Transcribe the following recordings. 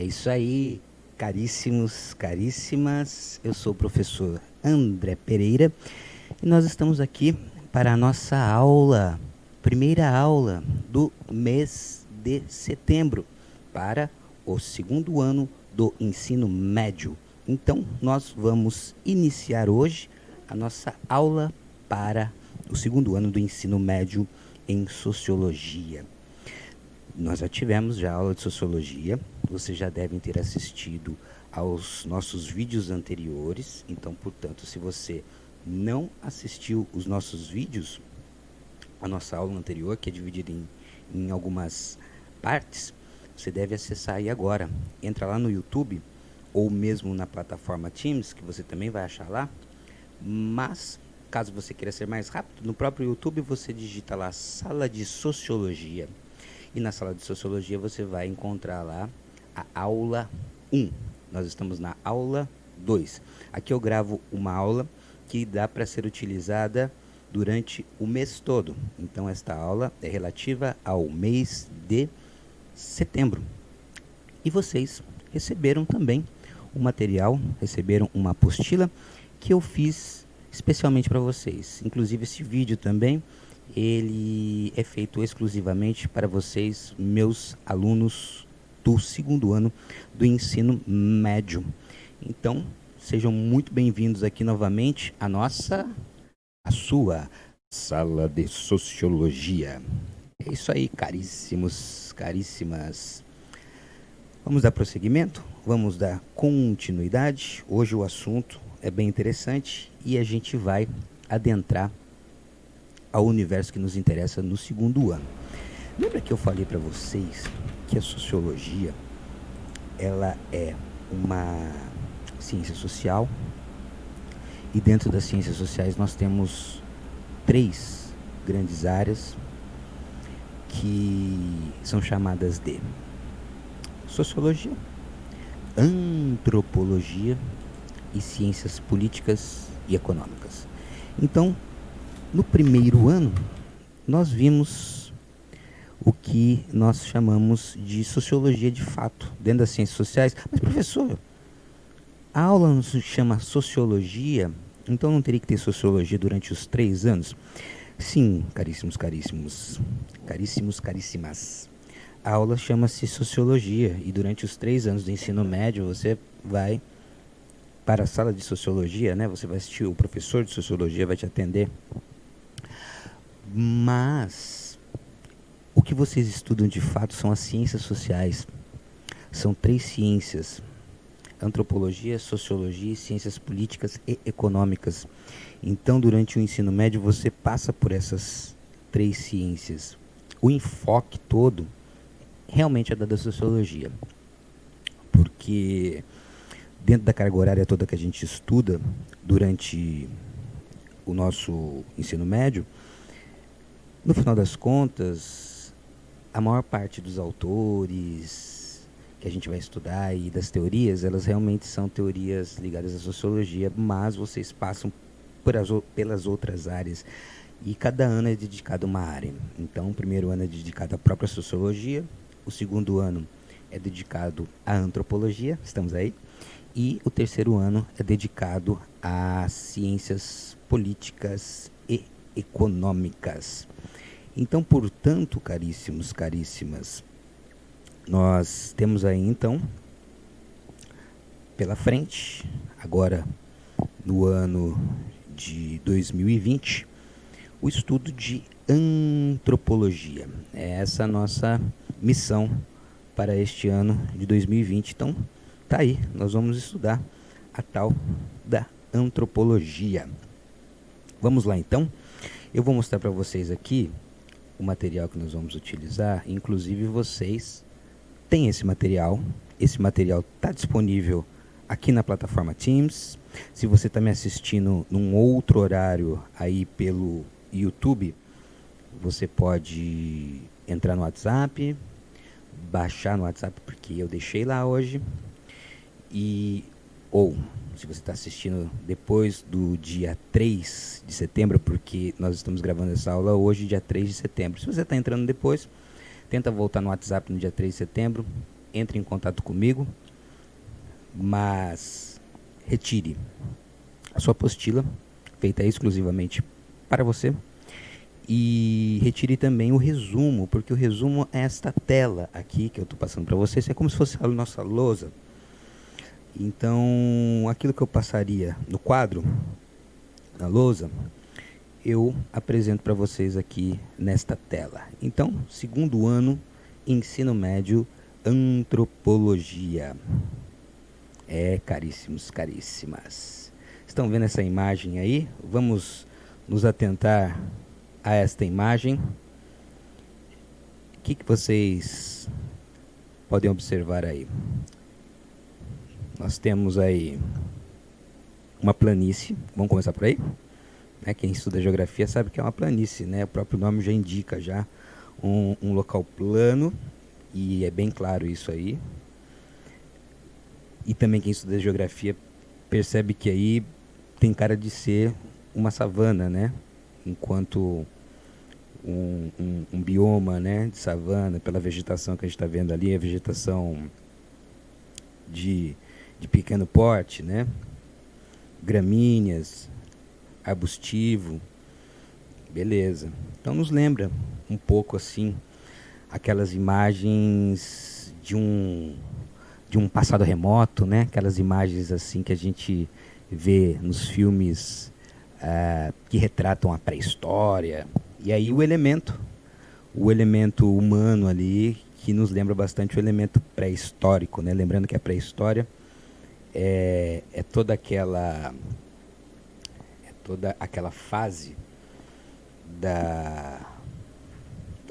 É isso aí, caríssimos, caríssimas. Eu sou o professor André Pereira e nós estamos aqui para a nossa aula, primeira aula do mês de setembro, para o segundo ano do ensino médio. Então, nós vamos iniciar hoje a nossa aula para o segundo ano do ensino médio em sociologia. Nós já tivemos aula de sociologia, vocês já devem ter assistido aos nossos vídeos anteriores, então, portanto, se você não assistiu os nossos vídeos, a nossa aula anterior, que é dividida em algumas partes, você deve acessar aí agora. Entra lá no YouTube, ou mesmo na plataforma Teams, que você também vai achar lá, mas, caso você queira ser mais rápido, no próprio YouTube você digita lá Sala de Sociologia. E na sala de sociologia você vai encontrar lá a aula 1. Nós estamos na aula 2. Aqui eu gravo uma aula que dá para ser utilizada durante o mês todo. Então esta aula é relativa ao mês de setembro. E vocês receberam também um material, receberam uma apostila que eu fiz especialmente para vocês. Inclusive esse vídeo também, ele é feito exclusivamente para vocês, meus alunos do segundo ano do ensino médio. Então, sejam muito bem-vindos aqui novamente à sua sala de sociologia. É isso aí, caríssimos, caríssimas. Vamos dar prosseguimento? Vamos dar continuidade. Hoje o assunto é bem interessante e a gente vai adentrar ao universo que nos interessa no segundo ano. Lembra que eu falei para vocês que a sociologia ela é uma ciência social e dentro das ciências sociais nós temos 3 grandes áreas que são chamadas de sociologia, antropologia e ciências políticas e econômicas. Então, no primeiro ano, nós vimos o que nós chamamos de sociologia de fato, dentro das ciências sociais. Mas, professor, a aula não se chama sociologia, então não teria que ter sociologia durante os 3 anos? Sim, caríssimos, caríssimos, caríssimos, caríssimas. A aula chama-se sociologia e durante os 3 anos do ensino médio você vai para a sala de sociologia, né? Você vai assistir, o professor de sociologia vai te atender. Mas o que vocês estudam de fato são as ciências sociais. São 3 ciências: antropologia, sociologia e ciências políticas e econômicas. Então, durante o ensino médio, você passa por essas 3 ciências. O enfoque todo realmente é da sociologia, porque dentro da carga horária toda que a gente estuda durante o nosso ensino médio, no final das contas, a maior parte dos autores que a gente vai estudar e das teorias, elas realmente são teorias ligadas à sociologia, mas vocês passam pelas outras áreas e cada ano é dedicado a uma área. Então, o primeiro ano é dedicado à própria sociologia, o segundo ano é dedicado à antropologia, estamos aí, e o terceiro ano é dedicado às ciências políticas e econômicas. Então, portanto, caríssimos, caríssimas, nós temos aí, então, pela frente, agora no ano de 2020, o estudo de antropologia. É essa a nossa missão para este ano de 2020. Então, tá aí, nós vamos estudar a tal da antropologia. Vamos lá, então. Eu vou mostrar para vocês aqui o material que nós vamos utilizar. Inclusive, vocês têm esse material. Esse material está disponível aqui na plataforma Teams. Se você está me assistindo num outro horário aí pelo YouTube, você pode entrar no WhatsApp, baixar no WhatsApp, porque eu deixei lá hoje. Ou, se você está assistindo depois do dia 3 de setembro, porque nós estamos gravando essa aula hoje, dia 3 de setembro. Se você está entrando depois, tenta voltar no WhatsApp no dia 3 de setembro, entre em contato comigo, mas retire a sua apostila, feita exclusivamente para você, e retire também o resumo, porque o resumo é esta tela aqui que eu estou passando para vocês, é como se fosse a nossa lousa. Então, aquilo que eu passaria no quadro, na lousa, eu apresento para vocês aqui nesta tela. Então, segundo ano, ensino médio, antropologia. Caríssimos, caríssimas. Estão vendo essa imagem aí? Vamos nos atentar a esta imagem. O que vocês podem observar aí? Nós temos aí uma planície. Vamos começar por aí? Quem estuda geografia sabe que é uma planície, né? O próprio nome já indica já um local plano, e é bem claro isso aí. E também quem estuda geografia percebe que aí tem cara de ser uma savana, né? Enquanto um bioma, né, de savana, pela vegetação que a gente está vendo ali, a vegetação de pequeno porte, né? Gramíneas, arbustivo, beleza. Então nos lembra um pouco assim aquelas imagens de um passado remoto, né? Aquelas imagens assim que a gente vê nos filmes que retratam a pré-história. E aí o elemento humano ali, que nos lembra bastante o elemento pré-histórico, né? Lembrando que a pré-história é toda aquela fase da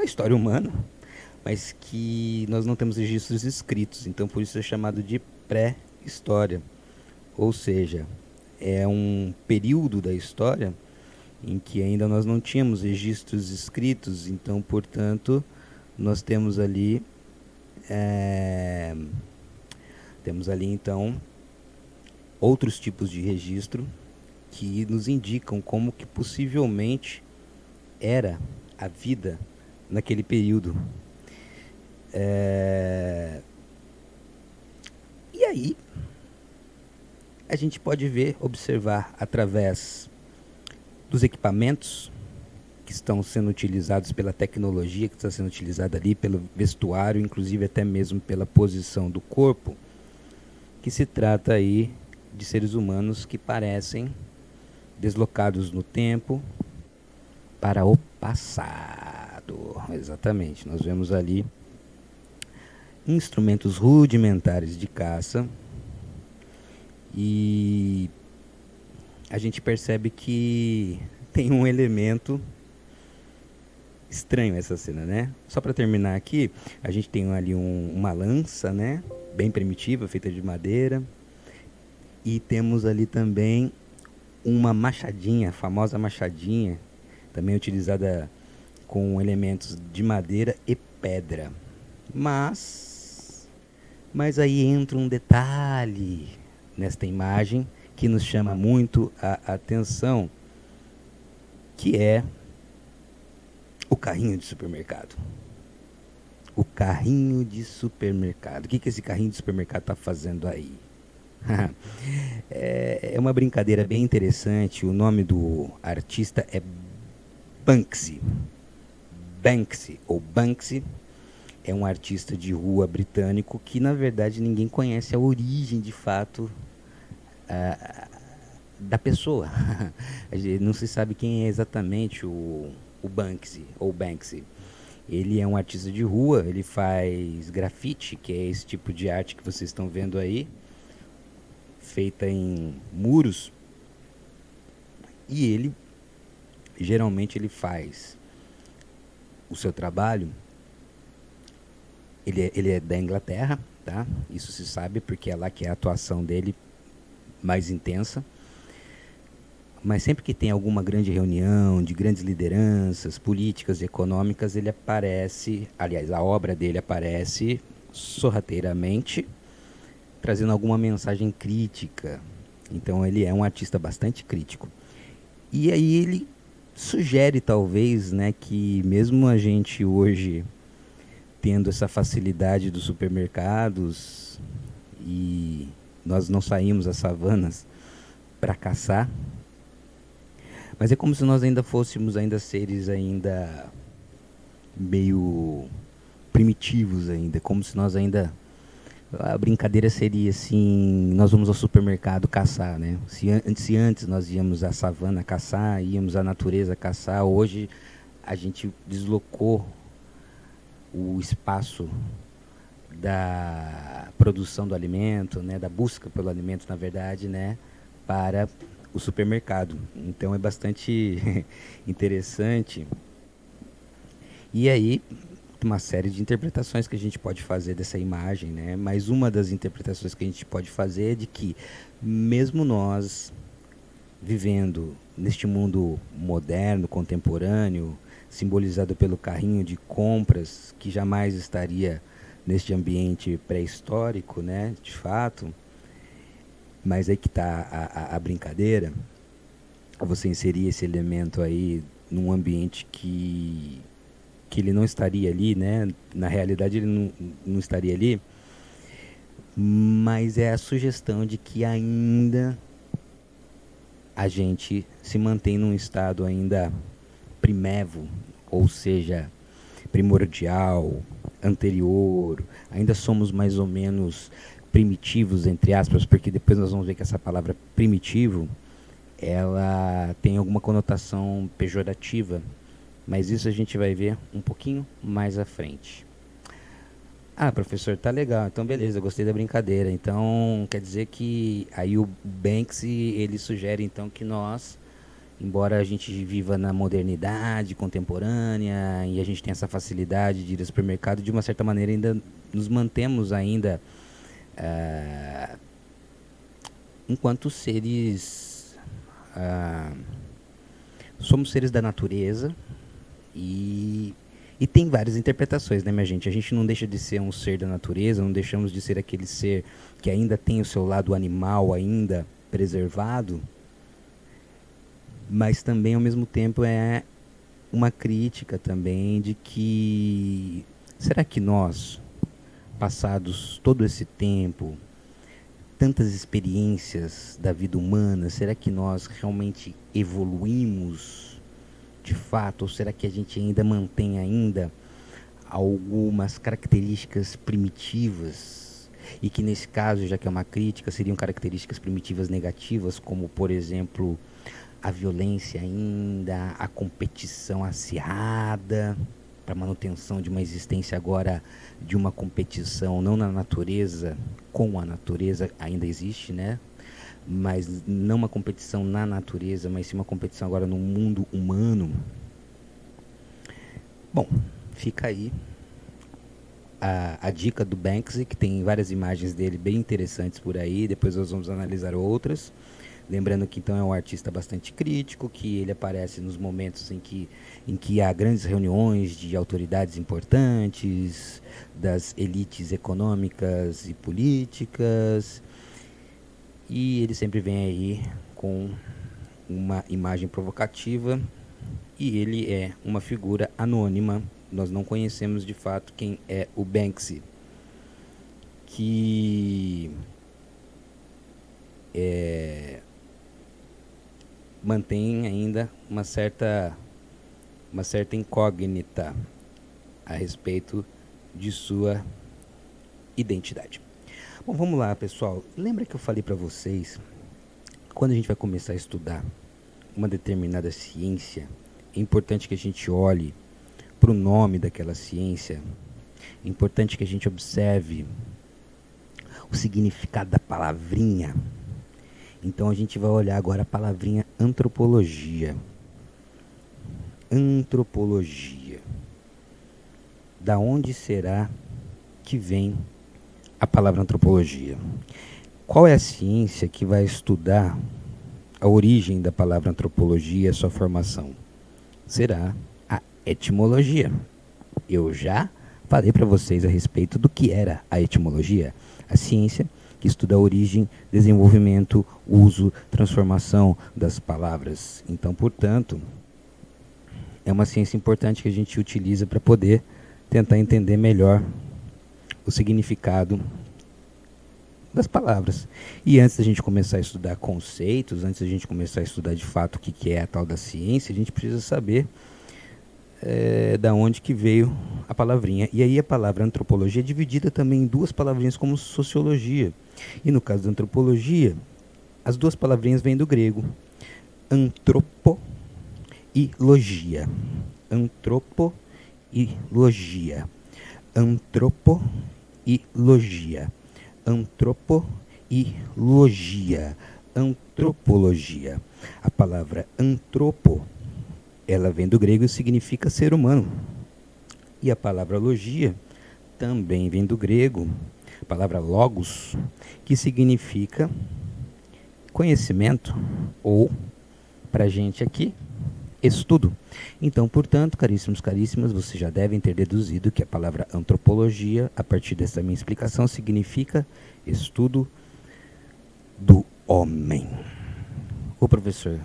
história humana, mas que nós não temos registros escritos, então por isso é chamado de pré-história. Ou seja, é um período da história em que ainda nós não tínhamos registros escritos, então, portanto, nós temos ali então outros tipos de registro que nos indicam como que possivelmente era a vida naquele período. E aí a gente pode observar através dos equipamentos que estão sendo utilizados, pela tecnologia que está sendo utilizada ali, pelo vestuário, inclusive até mesmo pela posição do corpo, que se trata aí de seres humanos que parecem deslocados no tempo para o passado. Exatamente, nós vemos ali instrumentos rudimentares de caça, e a gente percebe que tem um elemento estranho essa cena, né? Só para terminar aqui, a gente tem ali uma lança, né? Bem primitiva, feita de madeira. E temos ali também uma machadinha, a famosa machadinha, também utilizada com elementos de madeira e pedra. Mas aí entra um detalhe nesta imagem que nos chama muito a atenção, que é o carrinho de supermercado. O carrinho de supermercado. O que esse carrinho de supermercado está fazendo aí? É uma brincadeira bem interessante. O nome do artista é Banksy. Banksy, ou Banksy, é um artista de rua britânico que, na verdade, ninguém conhece a origem, de fato, da pessoa. Não se sabe quem é exatamente o Banksy, ou Banksy. Ele é um artista de rua, ele faz grafite, que é esse tipo de arte que vocês estão vendo aí, feita em muros. E ele, geralmente, ele faz o seu trabalho. Ele é da Inglaterra, tá? Isso se sabe porque é lá que é a atuação dele mais intensa. Mas sempre que tem alguma grande reunião de grandes lideranças políticas e econômicas, ele aparece, aliás, a obra dele aparece sorrateiramente, trazendo alguma mensagem crítica. Então ele é um artista bastante crítico. E aí ele sugere, talvez, né, que mesmo a gente hoje tendo essa facilidade dos supermercados e nós não saímos às savanas para caçar, mas é como se nós ainda fôssemos ainda seres ainda meio primitivos ainda, como se nós ainda, a brincadeira seria assim, nós vamos ao supermercado caçar, né? Se antes nós íamos à savana caçar, íamos à natureza caçar, hoje a gente deslocou o espaço da produção do alimento, né, da busca pelo alimento, na verdade, né, para o supermercado. Então é bastante interessante. E aí, uma série de interpretações que a gente pode fazer dessa imagem, né? Mas uma das interpretações que a gente pode fazer é de que, mesmo nós vivendo neste mundo moderno, contemporâneo, simbolizado pelo carrinho de compras, que jamais estaria neste ambiente pré-histórico, né? De fato. Mas aí que está a brincadeira, você inserir esse elemento aí num ambiente que ele não estaria ali, né? Na realidade ele não estaria ali, mas é a sugestão de que ainda a gente se mantém num estado ainda primevo, ou seja, primordial, anterior, ainda somos mais ou menos primitivos, entre aspas, porque depois nós vamos ver que essa palavra primitivo, ela tem alguma conotação pejorativa, mas isso a gente vai ver um pouquinho mais à frente. Ah, professor, tá legal, então beleza, gostei da brincadeira. Então, quer dizer que aí o Banksy, ele sugere então que nós, embora a gente viva na modernidade contemporânea e a gente tenha essa facilidade de ir ao supermercado, de uma certa maneira ainda nos mantemos ainda enquanto seres, somos seres da natureza e tem várias interpretações, né, minha gente? A gente não deixa de ser um ser da natureza, não deixamos de ser aquele ser que ainda tem o seu lado animal ainda preservado, mas também, ao mesmo tempo, é uma crítica também de que, será que nós, passados todo esse tempo, tantas experiências da vida humana, será que nós realmente evoluímos de fato, ou será que a gente ainda mantém ainda algumas características primitivas e que nesse caso, já que é uma crítica, seriam características primitivas negativas, como por exemplo a violência ainda, a competição acirrada para manutenção de uma existência agora de uma competição não na natureza, com a natureza ainda existe, né? Mas não uma competição na natureza, mas sim uma competição agora no mundo humano. Bom, fica aí a dica do Banksy, que tem várias imagens dele bem interessantes por aí, depois nós vamos analisar outras. Lembrando que então é um artista bastante crítico, que ele aparece nos momentos em que há grandes reuniões de autoridades importantes, das elites econômicas e políticas, e ele sempre vem aí com uma imagem provocativa, e ele é uma figura anônima, nós não conhecemos de fato quem é o Banksy, que mantém ainda uma certa incógnita a respeito de sua identidade. Bom, vamos lá, pessoal. Lembra que eu falei para vocês, quando a gente vai começar a estudar uma determinada ciência, é importante que a gente olhe para o nome daquela ciência, é importante que a gente observe o significado da palavrinha. Então a gente vai olhar agora a palavrinha antropologia. Antropologia. Da onde será que vem a palavra antropologia? Qual é a ciência que vai estudar a origem da palavra antropologia e a sua formação? Será a etimologia. Eu já falei para vocês a respeito do que era a etimologia, a ciência que estuda a origem, desenvolvimento, uso, transformação das palavras. Então, portanto, é uma ciência importante que a gente utiliza para poder tentar entender melhor o significado das palavras. E antes da gente começar a estudar conceitos, antes da gente começar a estudar de fato o que é a tal da ciência, a gente precisa saber da onde que veio a palavrinha. E aí a palavra antropologia é dividida também em duas palavrinhas como sociologia. E no caso da antropologia, as duas palavrinhas vêm do grego. Antropo e logia. Antropo e logia. Antropo e logia. Antropo e logia. Antropologia. A palavra antropo, ela vem do grego e significa ser humano. E a palavra logia também vem do grego, a palavra logos, que significa conhecimento, ou, para a gente aqui, estudo. Então, portanto, caríssimos, caríssimas, vocês já devem ter deduzido que a palavra antropologia, a partir dessa minha explicação, significa estudo do homem. Ô professor,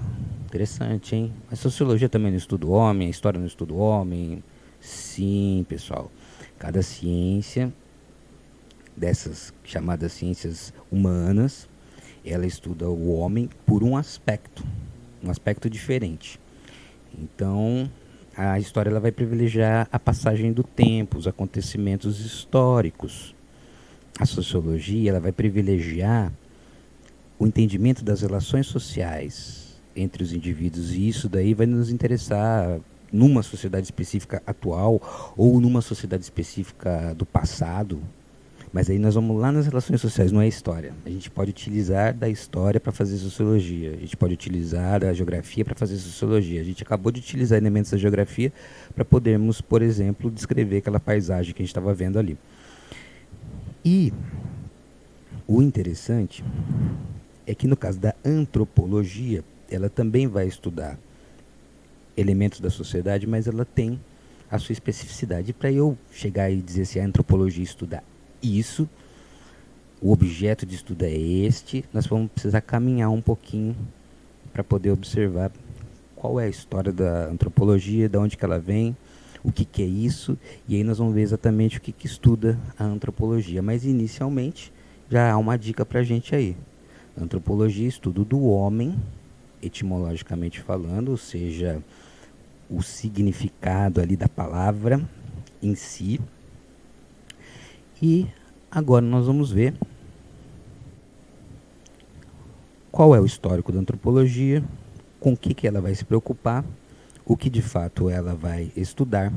interessante, hein? A sociologia também não estuda o homem, a história não estuda o homem. Sim, pessoal. Cada ciência, dessas chamadas ciências humanas, ela estuda o homem por um aspecto diferente. Então, a história ela vai privilegiar a passagem do tempo, os acontecimentos históricos. A sociologia ela vai privilegiar o entendimento das relações sociais entre os indivíduos, e isso daí vai nos interessar numa sociedade específica atual ou numa sociedade específica do passado. Mas aí nós vamos lá nas relações sociais, não é história. A gente pode utilizar da história para fazer sociologia, a gente pode utilizar da geografia para fazer sociologia. A gente acabou de utilizar elementos da geografia para podermos, por exemplo, descrever aquela paisagem que a gente estava vendo ali. E o interessante é que no caso da antropologia, ela também vai estudar elementos da sociedade, mas ela tem a sua especificidade. Para eu chegar e dizer se a antropologia estuda isso, o objeto de estudo é este, nós vamos precisar caminhar um pouquinho para poder observar qual é a história da antropologia, de onde que ela vem, o que é isso, e aí nós vamos ver exatamente o que estuda a antropologia. Mas inicialmente já há uma dica para a gente aí. Antropologia, estudo do homem, etimologicamente falando, ou seja, o significado ali da palavra em si. E agora nós vamos ver qual é o histórico da antropologia, com o que ela vai se preocupar, o que de fato ela vai estudar.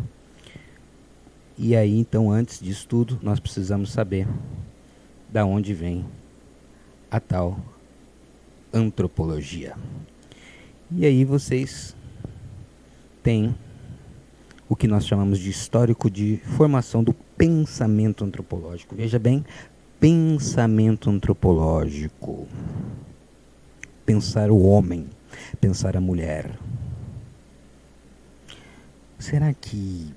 E aí, então, antes disso tudo, nós precisamos saber da onde vem a tal antropologia. E aí vocês têm o que nós chamamos de histórico de formação do pensamento antropológico. Veja bem, pensamento antropológico. Pensar o homem, pensar a mulher. Será que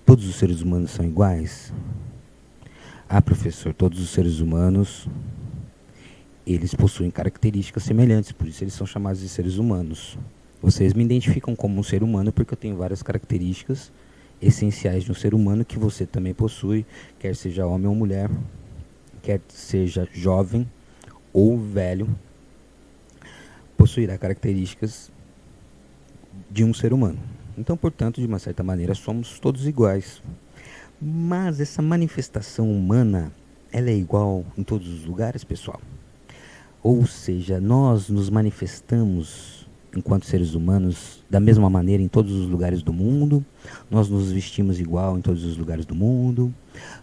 todos os seres humanos são iguais? Ah, professor, todos os seres humanos, eles possuem características semelhantes, por isso eles são chamados de seres humanos. Vocês me identificam como um ser humano porque eu tenho várias características essenciais de um ser humano que você também possui, quer seja homem ou mulher, quer seja jovem ou velho, possuirá características de um ser humano. Então, portanto, de uma certa maneira, somos todos iguais. Mas essa manifestação humana, ela é igual em todos os lugares, pessoal? Ou seja, nós nos manifestamos enquanto seres humanos da mesma maneira em todos os lugares do mundo, nós nos vestimos igual em todos os lugares do mundo,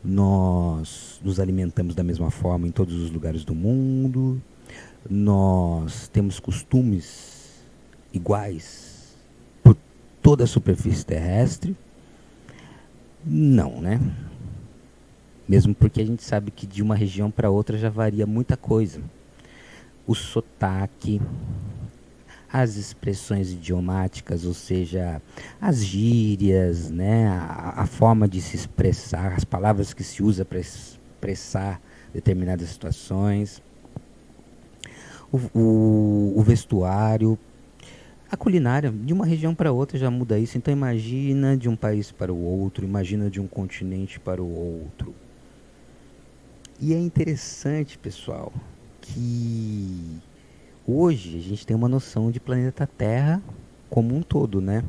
nós nos alimentamos da mesma forma em todos os lugares do mundo, nós temos costumes iguais por toda a superfície terrestre? Não, né? Mesmo porque a gente sabe que de uma região para outra já varia muita coisa. O sotaque, as expressões idiomáticas, ou seja, as gírias, né, a forma de se expressar, as palavras que se usa para expressar determinadas situações, o vestuário, A culinária, de uma região para outra já muda isso. Então imagina de um país para o outro, imagina de um continente para o outro. E é interessante, pessoal, que hoje a gente tem uma noção de planeta Terra como um todo, né?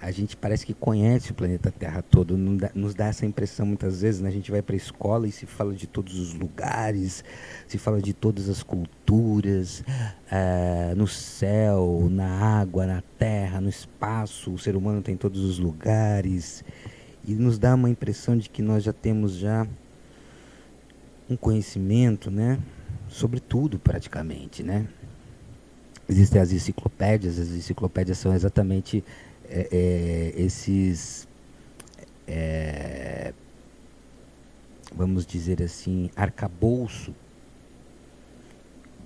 A gente parece que conhece o planeta Terra todo, nos dá essa impressão muitas vezes, né? A gente vai para a escola e se fala de todos os lugares, se fala de todas as culturas, no céu, na água, na terra, no espaço, o ser humano tem todos os lugares, e nos dá uma impressão de que nós já temos já um conhecimento, né? Sobre tudo praticamente, né? Existem as enciclopédias são exatamente esses, vamos dizer assim, arcabouço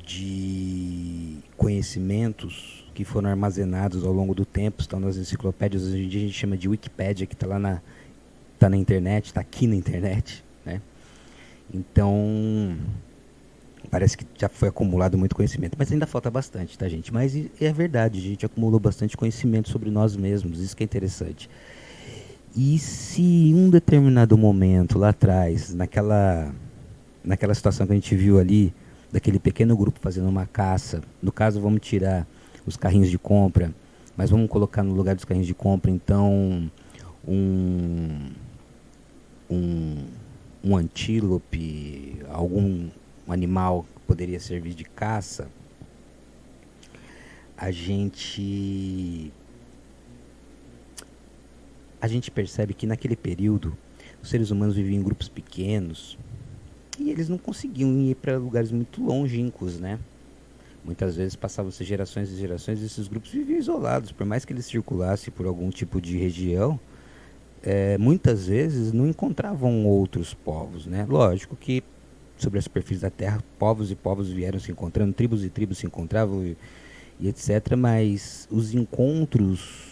de conhecimentos que foram armazenados ao longo do tempo, estão nas enciclopédias. Hoje em dia a gente chama de Wikipédia, que está lá tá na internet, está aqui na internet, né? Então, parece que já foi acumulado muito conhecimento, mas ainda falta bastante, tá, gente? Mas é verdade, a gente acumulou bastante conhecimento sobre nós mesmos, isso que é interessante. E se em um determinado momento lá atrás, naquela situação que a gente viu ali, daquele pequeno grupo fazendo uma caça, no caso vamos tirar os carrinhos de compra, mas vamos colocar no lugar dos carrinhos de compra, então, um, um, um antílope, algum animal que poderia servir de caça, a gente percebe que naquele período os seres humanos viviam em grupos pequenos e eles não conseguiam ir para lugares muito longínquos, né? Muitas vezes passavam-se gerações e gerações e esses grupos viviam isolados, por mais que eles circulassem por algum tipo de região, muitas vezes não encontravam outros povos, né? Lógico que sobre a superfície da Terra, povos e povos vieram se encontrando, tribos e tribos se encontravam e etc. Mas os encontros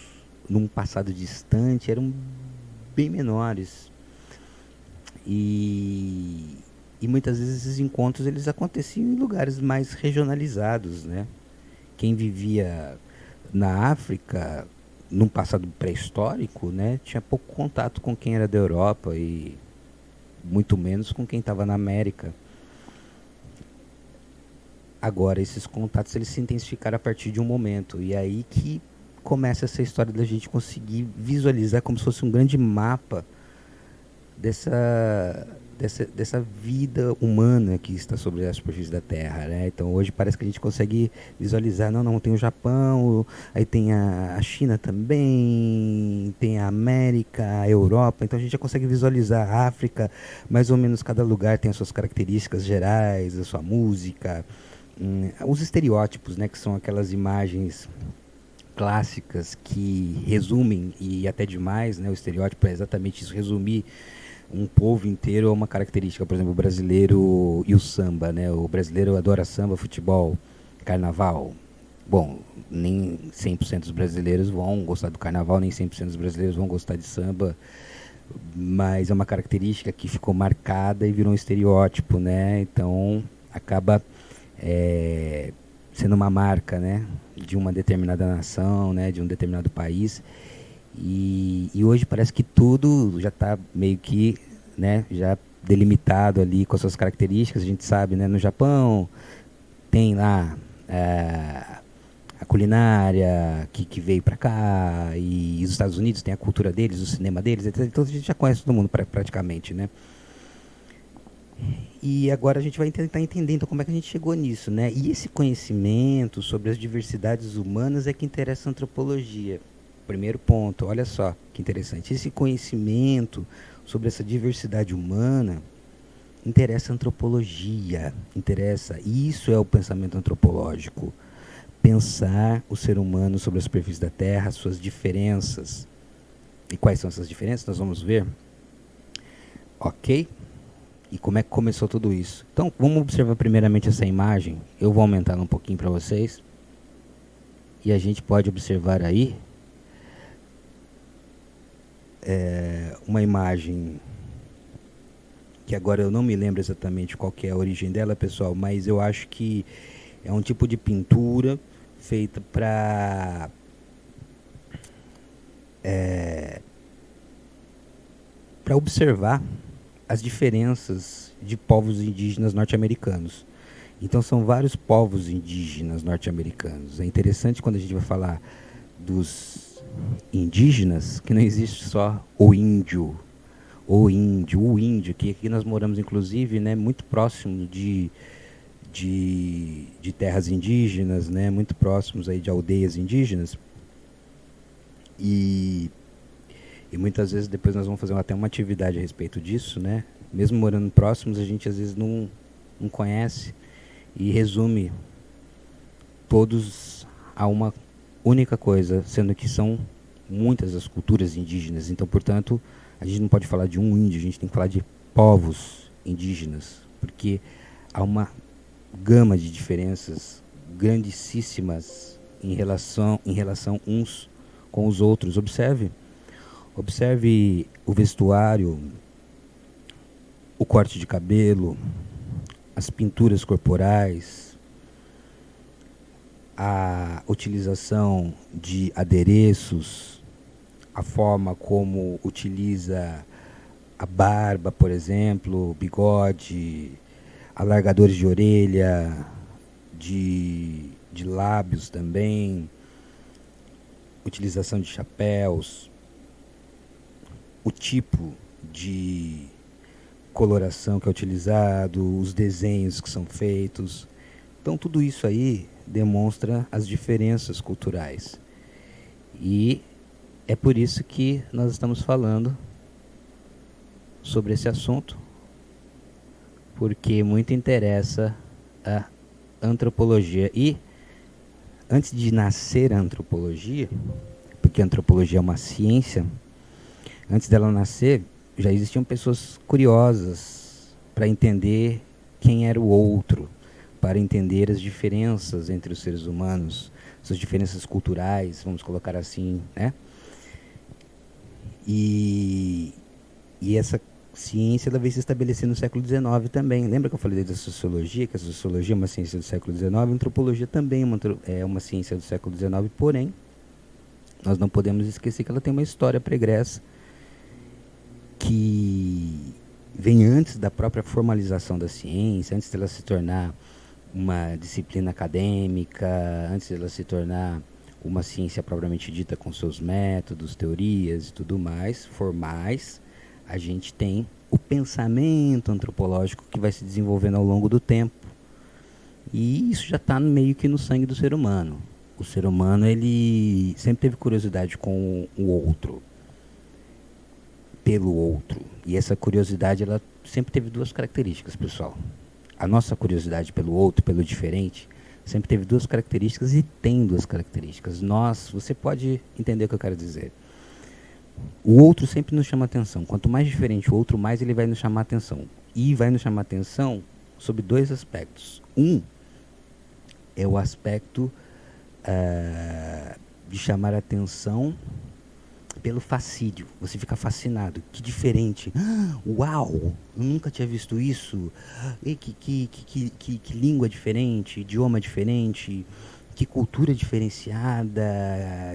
num passado distante eram bem menores. E muitas vezes esses encontros eles aconteciam em lugares mais regionalizados, né? Quem vivia na África num passado pré-histórico, né, tinha pouco contato com quem era da Europa e muito menos com quem estava na América. Agora, esses contatos eles se intensificaram a partir de um momento. E é aí que começa essa história da gente conseguir visualizar como se fosse um grande mapa dessa vida humana que está sobre a superfície da Terra, né? Então hoje parece que a gente consegue visualizar, não, tem o Japão, aí tem a China também, tem a América, a Europa, então a gente já consegue visualizar a África, mais ou menos cada lugar tem as suas características gerais, a sua música, os estereótipos, né, que são aquelas imagens clássicas que resumem, e até demais, né, o estereótipo é exatamente isso, resumir um povo inteiro a uma característica. Por exemplo, o brasileiro e o samba, né? O brasileiro adora samba, futebol, carnaval. Bom, nem 100% dos brasileiros vão gostar do carnaval, nem 100% dos brasileiros vão gostar de samba, mas é uma característica que ficou marcada e virou um estereótipo, né? Então, acaba sendo uma marca, né? De uma determinada nação, né? De um determinado país. E hoje parece que tudo já está meio que, né, já delimitado ali com as suas características. A gente sabe, né, no Japão tem lá a culinária que veio para cá, e os Estados Unidos tem a cultura deles, o cinema deles, etc. Então a gente já conhece todo mundo praticamente, né? E agora a gente vai tentar entender então como é que a gente chegou nisso, né? E esse conhecimento sobre as diversidades humanas é que interessa a antropologia. Primeiro ponto, olha só que interessante. Esse conhecimento sobre essa diversidade humana interessa a antropologia, interessa. Isso é o pensamento antropológico. Pensar o ser humano sobre a superfície da Terra, suas diferenças. E quais são essas diferenças? Nós vamos ver. Ok? E como é que começou tudo isso? Então, vamos observar primeiramente essa imagem. Eu vou aumentar ela um pouquinho para vocês. E a gente pode observar aí uma imagem que agora eu não me lembro exatamente qual que é a origem dela, pessoal, mas eu acho que é um tipo de pintura feita para observar as diferenças de povos indígenas norte-americanos. Então são vários povos indígenas norte-americanos. É interessante quando a gente vai falar dos indígenas, que não existe só o índio, o índio, que aqui nós moramos inclusive, né, muito próximo de terras indígenas, né, muito próximos aí de aldeias indígenas. E muitas vezes depois nós vamos fazer até uma atividade a respeito disso, né? Mesmo morando próximos, a gente às vezes não conhece e resume todos a uma única coisa, sendo que são muitas as culturas indígenas. Então, portanto, a gente não pode falar de um índio, a gente tem que falar de povos indígenas, porque há uma gama de diferenças grandíssimas em relação uns com os outros. Observe o vestuário, o corte de cabelo, as pinturas corporais, a utilização de adereços, a forma como utiliza a barba, por exemplo, bigode, alargadores de orelha, de lábios também, utilização de chapéus, o tipo de coloração que é utilizado, os desenhos que são feitos. Então tudo isso aí demonstra as diferenças culturais. E é por isso que nós estamos falando sobre esse assunto, porque muito interessa a antropologia. E antes de nascer a antropologia, porque a antropologia é uma ciência, antes dela nascer, já existiam pessoas curiosas para entender quem era o outro, para entender as diferenças entre os seres humanos, suas diferenças culturais, vamos colocar assim, né? E essa ciência ela veio se estabelecer no século XIX também. Lembra que eu falei da sociologia, que a sociologia é uma ciência do século XIX, a antropologia também é uma ciência do século XIX, porém, nós não podemos esquecer que ela tem uma história pregressa que vem antes da própria formalização da ciência, antes dela se tornar uma disciplina acadêmica, antes dela se tornar uma ciência propriamente dita com seus métodos, teorias e tudo mais, formais. A gente tem o pensamento antropológico que vai se desenvolvendo ao longo do tempo. E isso já está meio que no sangue do ser humano. O ser humano ele sempre teve curiosidade com o outro, pelo outro. E essa curiosidade ela sempre teve duas características, pessoal. A nossa curiosidade pelo outro, pelo diferente, sempre teve duas características e tem duas características. Você pode entender o que eu quero dizer. O outro sempre nos chama atenção. Quanto mais diferente o outro, mais ele vai nos chamar atenção. E vai nos chamar atenção sobre dois aspectos. Um é o aspecto de chamar atenção pelo fascínio. Você fica fascinado. Que diferente. Uau! Eu nunca tinha visto isso. E que língua diferente, idioma diferente. Que cultura diferenciada,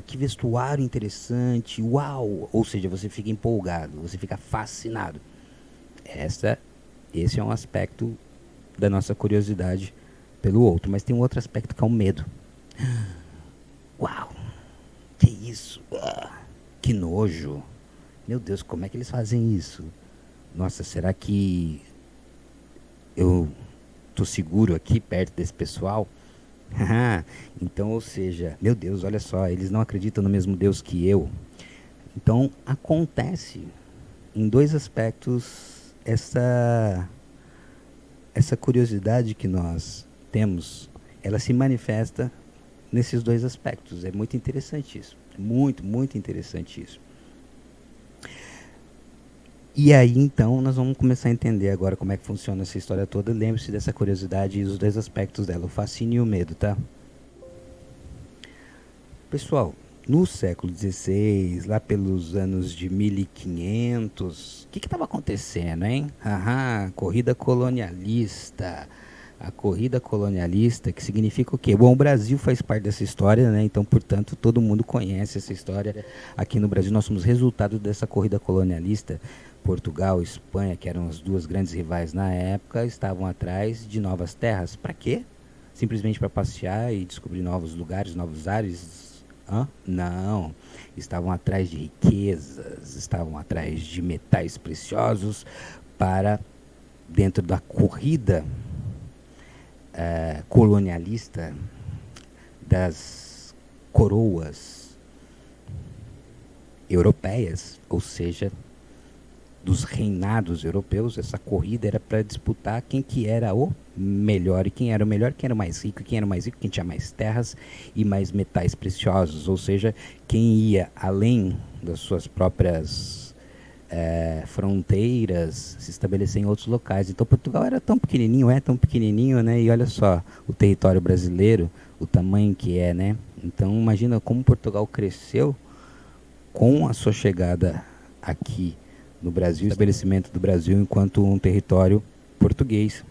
que vestuário interessante, uau! Ou seja, você fica empolgado, você fica fascinado. Esse é um aspecto da nossa curiosidade pelo outro. Mas tem um outro aspecto que é o medo. Uau! Que isso? Que nojo! Meu Deus, como é que eles fazem isso? Nossa, será que eu tô seguro aqui perto desse pessoal? Então, ou seja, meu Deus, olha só, eles não acreditam no mesmo Deus que eu. Então, acontece em dois aspectos essa curiosidade que nós temos, ela se manifesta nesses dois aspectos. É muito interessante isso. Muito, muito interessante isso. E aí, então, nós vamos começar a entender agora como é que funciona essa história toda. Lembre-se dessa curiosidade e os dois aspectos dela, o fascínio e o medo, tá? Pessoal, no século XVI, lá pelos anos de 1500, o que estava acontecendo, hein? Corrida colonialista, A corrida colonialista, que significa o quê? Bom, o Brasil faz parte dessa história, né? Então, portanto, todo mundo conhece essa história. Aqui no Brasil, nós somos resultado dessa corrida colonialista. Portugal e Espanha, que eram as duas grandes rivais na época, estavam atrás de novas terras. Para quê? Simplesmente para passear e descobrir novos lugares, novos ares? Hã? Não. Estavam atrás de riquezas, estavam atrás de metais preciosos para, dentro da corrida colonialista das coroas europeias, ou seja, dos reinados europeus. Essa corrida era para disputar quem que era o melhor, e quem era o melhor, quem era o mais rico, quem era o mais rico, quem tinha mais terras e mais metais preciosos, ou seja, quem ia além das suas próprias fronteiras, se estabelecer em outros locais. Então Portugal era tão pequenininho, né? E olha só o território brasileiro, o tamanho que é, né? Então imagina como Portugal cresceu com a sua chegada aqui no Brasil, o estabelecimento do Brasil enquanto um território português.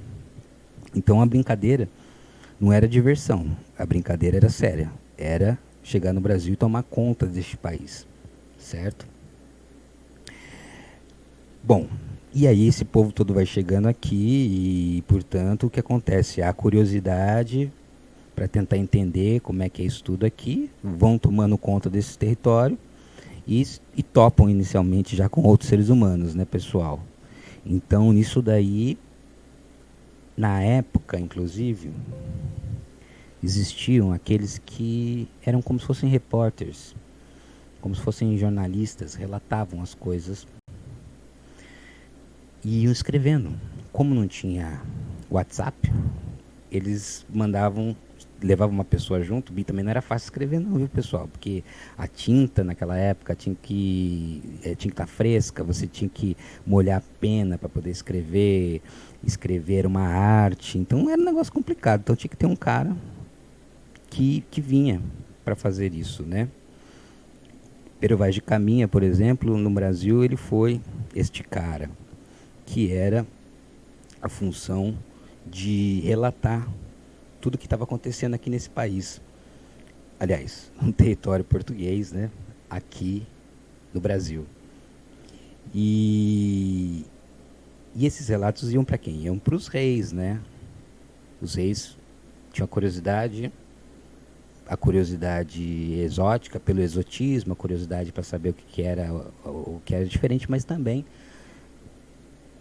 Então a brincadeira não era diversão, a brincadeira era séria, era chegar no Brasil e tomar conta deste país, certo? Bom, e aí esse povo todo vai chegando aqui e, portanto, o que acontece? Há curiosidade para tentar entender como é que é isso tudo aqui, vão tomando conta desse território e topam inicialmente já com outros seres humanos, né, pessoal? Então, nisso daí, na época, inclusive, existiam aqueles que eram como se fossem repórteres, como se fossem jornalistas, relatavam as coisas e iam escrevendo. Como não tinha WhatsApp, eles levavam uma pessoa junto, e também não era fácil escrever não, viu, pessoal? Porque a tinta naquela época tinha que estar fresca, você tinha que molhar a pena para poder escrever era uma arte, então era um negócio complicado. Então tinha que ter um cara que vinha para fazer isso, né? Pero Vaz de Caminha, por exemplo, no Brasil ele foi este cara, que era a função de relatar tudo o que estava acontecendo aqui nesse país. Aliás, um território português, né? Aqui no Brasil. E esses relatos iam para quem? Iam para os reis, né? Os reis tinham a curiosidade exótica pelo exotismo, a curiosidade para saber o que era diferente, mas também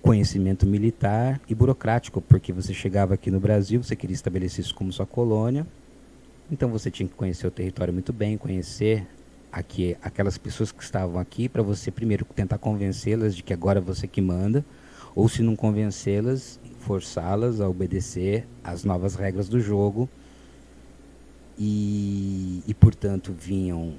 conhecimento militar e burocrático, porque você chegava aqui no Brasil, você queria estabelecer isso como sua colônia, então você tinha que conhecer o território muito bem, conhecer aquelas pessoas que estavam aqui, para você primeiro tentar convencê-las de que agora você que manda, ou se não convencê-las, forçá-las a obedecer às novas regras do jogo. E portanto, vinham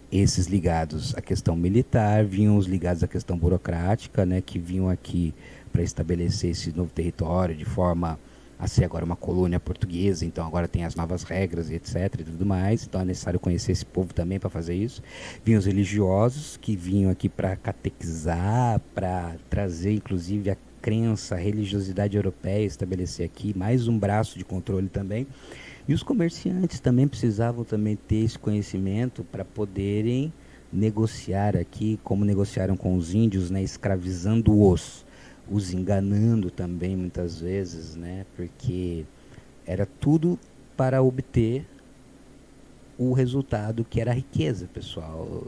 esses ligados à questão militar, vinham os ligados à questão burocrática, né, que vinham aqui para estabelecer esse novo território de forma a ser agora uma colônia portuguesa, então agora tem as novas regras e etc e tudo mais, então é necessário conhecer esse povo também para fazer isso. Vinham os religiosos, que vinham aqui para catequizar, para trazer inclusive a crença, a religiosidade europeia, estabelecer aqui mais um braço de controle também. E os comerciantes também precisavam também ter esse conhecimento para poderem negociar aqui, como negociaram com os índios, né, escravizando-os, os enganando também muitas vezes, né, porque era tudo para obter o resultado que era a riqueza, pessoal.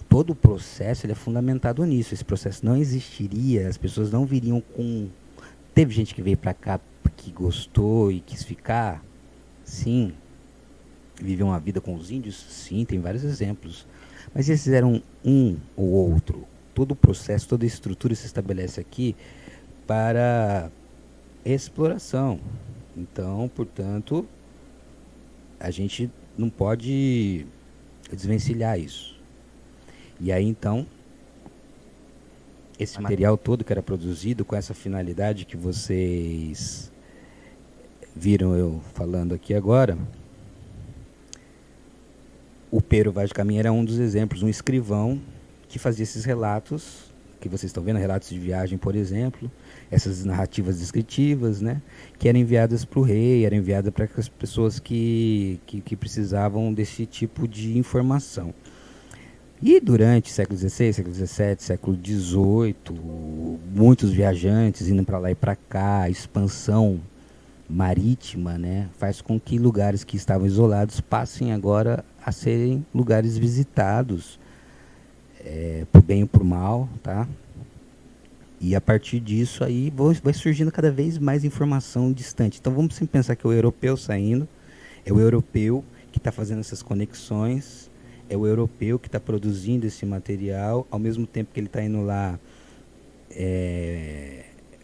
Todo o processo ele é fundamentado nisso. Esse processo não existiria, as pessoas não viriam com... Teve gente que veio para cá que gostou e quis ficar? Sim. Viveu uma vida com os índios? Sim, tem vários exemplos. Mas esses eram um ou outro. Todo o processo, toda a estrutura se estabelece aqui para exploração. Então, portanto, a gente não pode desvencilhar isso. E aí, então, esse material todo que era produzido com essa finalidade que vocês viram eu falando aqui agora, o Pero Vaz de Caminha era um dos exemplos, um escrivão que fazia esses relatos que vocês estão vendo, relatos de viagem, por exemplo, essas narrativas descritivas, né, que eram enviadas para o rei, eram enviadas para as pessoas que precisavam desse tipo de informação. E durante século XVI, século XVII, século XVIII, muitos viajantes indo para lá e para cá, a expansão marítima, né, faz com que lugares que estavam isolados passem agora a serem lugares visitados, por bem ou por mal, tá? E a partir disso aí vai surgindo cada vez mais informação distante. Então vamos sempre pensar que é o europeu saindo, é o europeu que está fazendo essas conexões, é o europeu que está produzindo esse material, ao mesmo tempo que ele está indo lá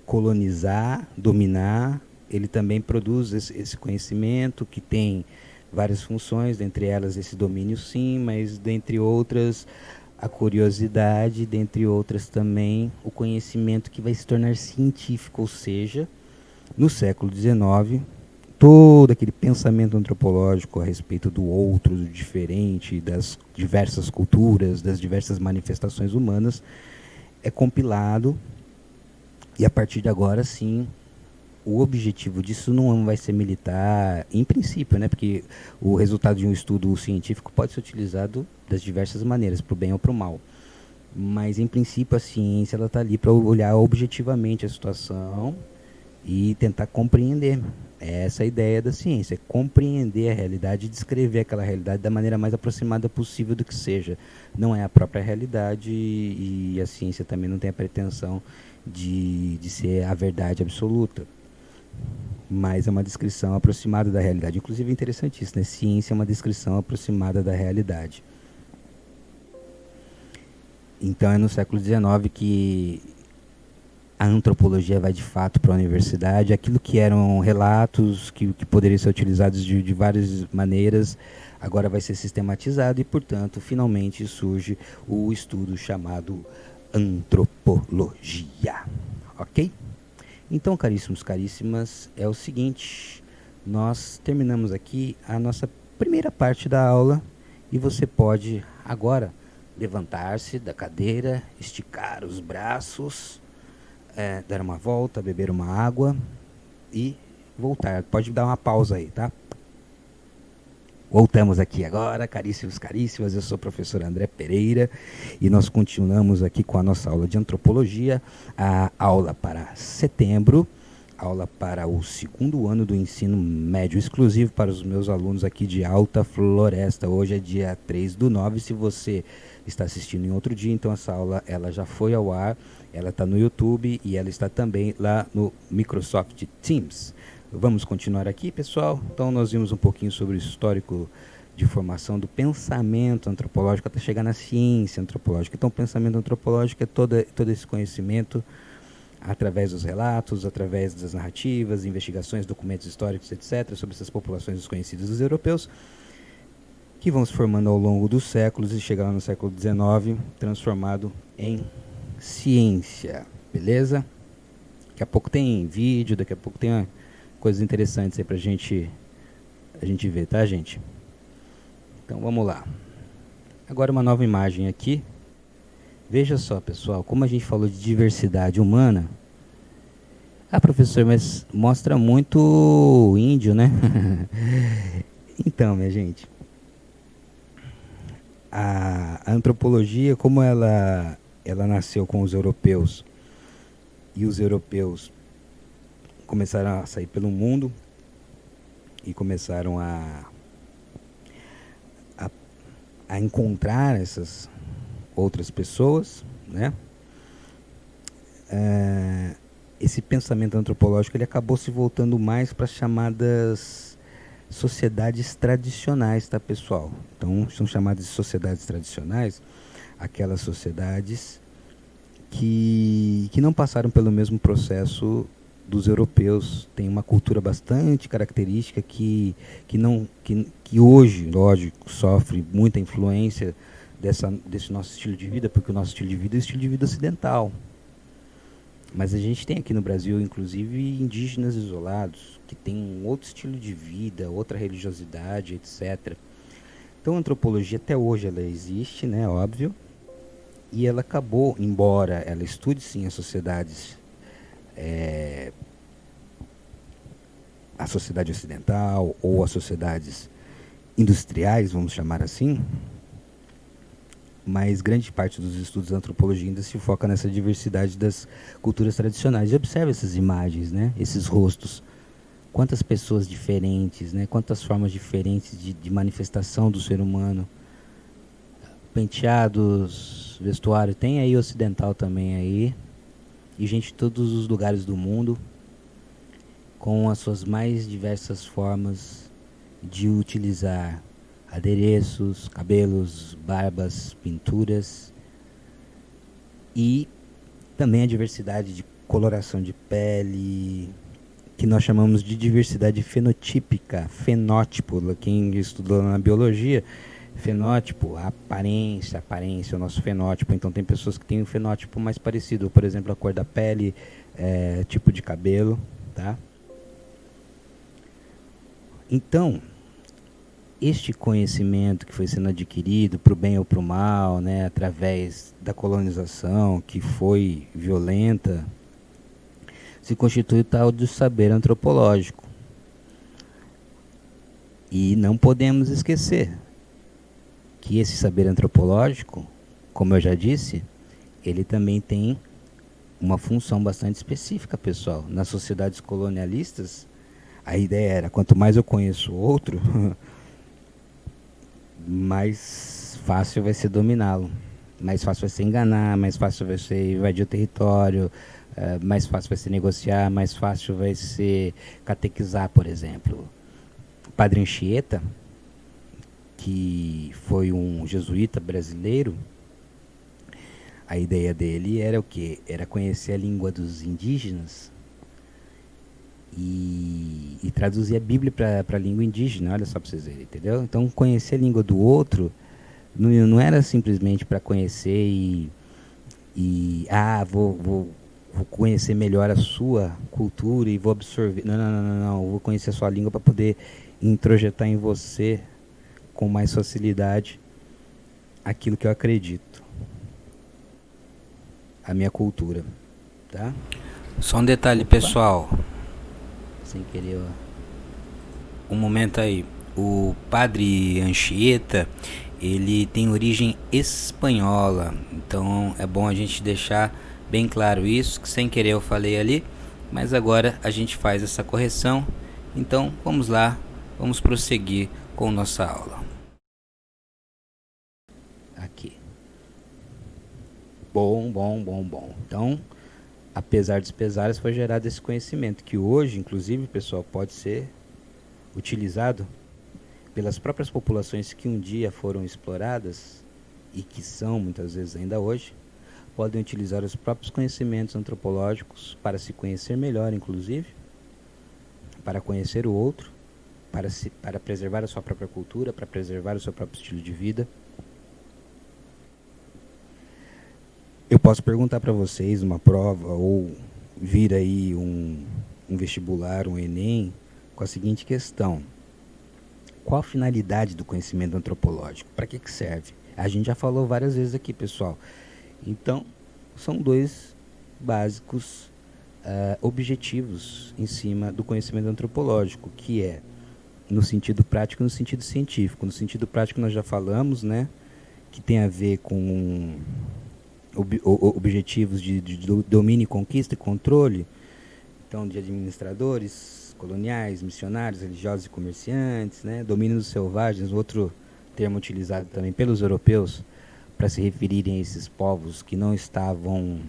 colonizar, dominar, ele também produz esse conhecimento que tem várias funções, dentre elas esse domínio sim, mas dentre outras a curiosidade, dentre outras também o conhecimento que vai se tornar científico, ou seja, no século XIX, todo aquele pensamento antropológico a respeito do outro, do diferente, das diversas culturas, das diversas manifestações humanas, é compilado, e a partir de agora, sim, o objetivo disso não vai ser militar, em princípio, né? Porque o resultado de um estudo científico pode ser utilizado das diversas maneiras, para o bem ou para o mal. Mas, em princípio, a ciência está ali para olhar objetivamente a situação e tentar compreender. Essa é a ideia da ciência, é compreender a realidade e descrever aquela realidade da maneira mais aproximada possível do que seja. Não é a própria realidade e a ciência também não tem a pretensão de ser a verdade absoluta, mas é uma descrição aproximada da realidade. Inclusive é interessante isso, né? Ciência é uma descrição aproximada da realidade. Então é no século XIX que a antropologia vai de fato para a universidade. Aquilo que eram relatos que poderiam ser utilizados de várias maneiras, agora vai ser sistematizado e, portanto, finalmente surge o estudo chamado antropologia. Ok? Então, caríssimos, caríssimas, é o seguinte, nós terminamos aqui a nossa primeira parte da aula e você pode agora levantar-se da cadeira, esticar os braços, dar uma volta, beber uma água e voltar. Pode dar uma pausa aí, tá? Voltamos aqui agora, caríssimos, caríssimas, eu sou o professor André Pereira e nós continuamos aqui com a nossa aula de antropologia, a aula para setembro, aula para o segundo ano do ensino médio exclusivo para os meus alunos aqui de Alta Floresta. Hoje é dia 3/9, se você está assistindo em outro dia, então essa aula ela já foi ao ar, ela está no YouTube e ela está também lá no Microsoft Teams. Vamos continuar aqui, pessoal. Então, nós vimos um pouquinho sobre o histórico de formação do pensamento antropológico até chegar na ciência antropológica. Então, o pensamento antropológico é todo esse conhecimento através dos relatos, através das narrativas, investigações, documentos históricos, etc., sobre essas populações desconhecidas dos europeus, que vão se formando ao longo dos séculos e chegar lá no século XIX, transformado em ciência. Beleza? Daqui a pouco tem vídeo, daqui a pouco tem coisas interessantes aí pra gente ver, tá, gente? Então vamos lá. Agora uma nova imagem aqui. Veja só, pessoal, como a gente falou de diversidade humana. Ah, professor, mas mostra muito índio, né? Então, minha gente, a antropologia, como ela nasceu com os europeus, e os europeus começaram a sair pelo mundo e começaram a encontrar essas outras pessoas, né? Esse pensamento antropológico ele acabou se voltando mais para as chamadas sociedades tradicionais, tá, pessoal? Então, são chamadas de sociedades tradicionais aquelas sociedades que não passaram pelo mesmo processo dos europeus. Tem uma cultura bastante característica que hoje, lógico, sofre muita influência desse nosso estilo de vida, porque o nosso estilo de vida é o estilo de vida ocidental. Mas a gente tem aqui no Brasil, inclusive, indígenas isolados, que têm um outro estilo de vida, outra religiosidade, etc. Então a antropologia até hoje ela existe, né, óbvio, E ela acabou, embora ela estude sim a sociedade ocidental ou as sociedades industriais, vamos chamar assim, mas grande parte dos estudos da antropologia ainda se foca nessa diversidade das culturas tradicionais. E observa essas imagens, né? Esses rostos. Quantas pessoas diferentes, né? Quantas formas diferentes de manifestação do ser humano. Penteados, vestuário, tem aí ocidental também aí. E gente de todos os lugares do mundo, com as suas mais diversas formas de utilizar adereços, cabelos, barbas, pinturas e também a diversidade de coloração de pele, que nós chamamos de diversidade fenotípica, fenótipo, quem estudou na biologia, fenótipo, a aparência, o nosso fenótipo. Então tem pessoas que têm um fenótipo mais parecido, por exemplo, a cor da pele, tipo de cabelo, tá? Então, este conhecimento que foi sendo adquirido para o bem ou para o mal, né, através da colonização, que foi violenta, se constitui o tal do saber antropológico. E não podemos esquecer que esse saber antropológico, como eu já disse, ele também tem uma função bastante específica, pessoal. Nas sociedades colonialistas, a ideia era, quanto mais eu conheço o outro, mais fácil vai ser dominá-lo. Mais fácil vai ser enganar, mais fácil vai ser invadir o território, mais fácil vai ser negociar, mais fácil vai ser catequizar, por exemplo. O Padre Anchieta, que foi um jesuíta brasileiro, a ideia dele era o quê? Era conhecer a língua dos indígenas e traduzir a Bíblia para a língua indígena, olha só para vocês verem, entendeu? Então, conhecer a língua do outro não era simplesmente para conhecer vou conhecer melhor a sua cultura e vou absorver. Não, vou conhecer a sua língua para poder introjetar em você com mais facilidade aquilo que eu acredito, a minha cultura, tá? Só um detalhe, pessoal, sem querer, um momento aí. O Padre Anchieta, ele tem origem espanhola, então é bom a gente deixar bem claro isso, que sem querer eu falei ali, mas agora a gente faz essa correção. Então vamos lá, vamos prosseguir com nossa aula. Aqui. Bom. Então, apesar dos pesares, foi gerado esse conhecimento que hoje, inclusive, pessoal, pode ser utilizado pelas próprias populações que um dia foram exploradas e que são muitas vezes ainda hoje, podem utilizar os próprios conhecimentos antropológicos para se conhecer melhor, inclusive, para conhecer o outro, para preservar a sua própria cultura, para preservar o seu próprio estilo de vida. Eu posso perguntar para vocês uma prova ou vir aí um vestibular, um Enem, com a seguinte questão: qual a finalidade do conhecimento antropológico? Para que serve? A gente já falou várias vezes aqui, pessoal. Então, são dois básicos objetivos em cima do conhecimento antropológico, que é no sentido prático e no sentido científico. No sentido prático nós já falamos, né, que tem a ver com objetivos de domínio, conquista e controle, então de administradores coloniais, missionários, religiosos e comerciantes, né? Domínio dos selvagens, outro termo utilizado também pelos europeus para se referirem a esses povos que não estavam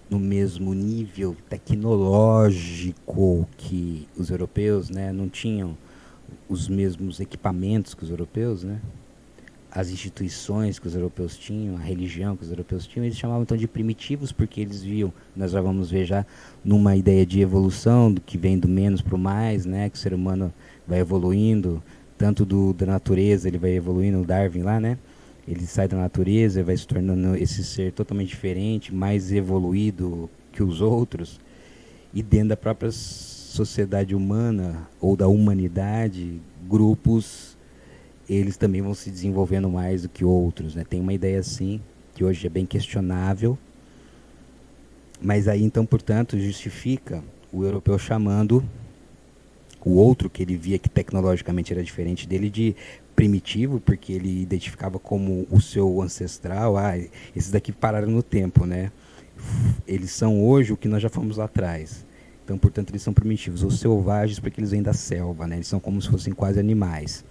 no mesmo nível tecnológico que os europeus, né? Não tinham os mesmos equipamentos que os europeus, né? As instituições que os europeus tinham, a religião que os europeus tinham, eles chamavam então de primitivos, porque eles viam, nós já vamos ver já, numa ideia de evolução, do que vem do menos para o mais, né, que o ser humano vai evoluindo, tanto da natureza, ele vai evoluindo, o Darwin lá, né, ele sai da natureza e vai se tornando esse ser totalmente diferente, mais evoluído que os outros, e dentro da própria sociedade humana, ou da humanidade, grupos eles também vão se desenvolvendo mais do que outros, né? Tem uma ideia assim, que hoje é bem questionável, mas aí então, portanto, justifica o europeu chamando o outro, que ele via que tecnologicamente era diferente dele, de primitivo, porque ele identificava como o seu ancestral. Esses daqui pararam no tempo, né? Eles são hoje o que nós já fomos lá atrás. Então, portanto, eles são primitivos, ou selvagens, porque eles vêm da selva, né? Eles são como se fossem quase animais.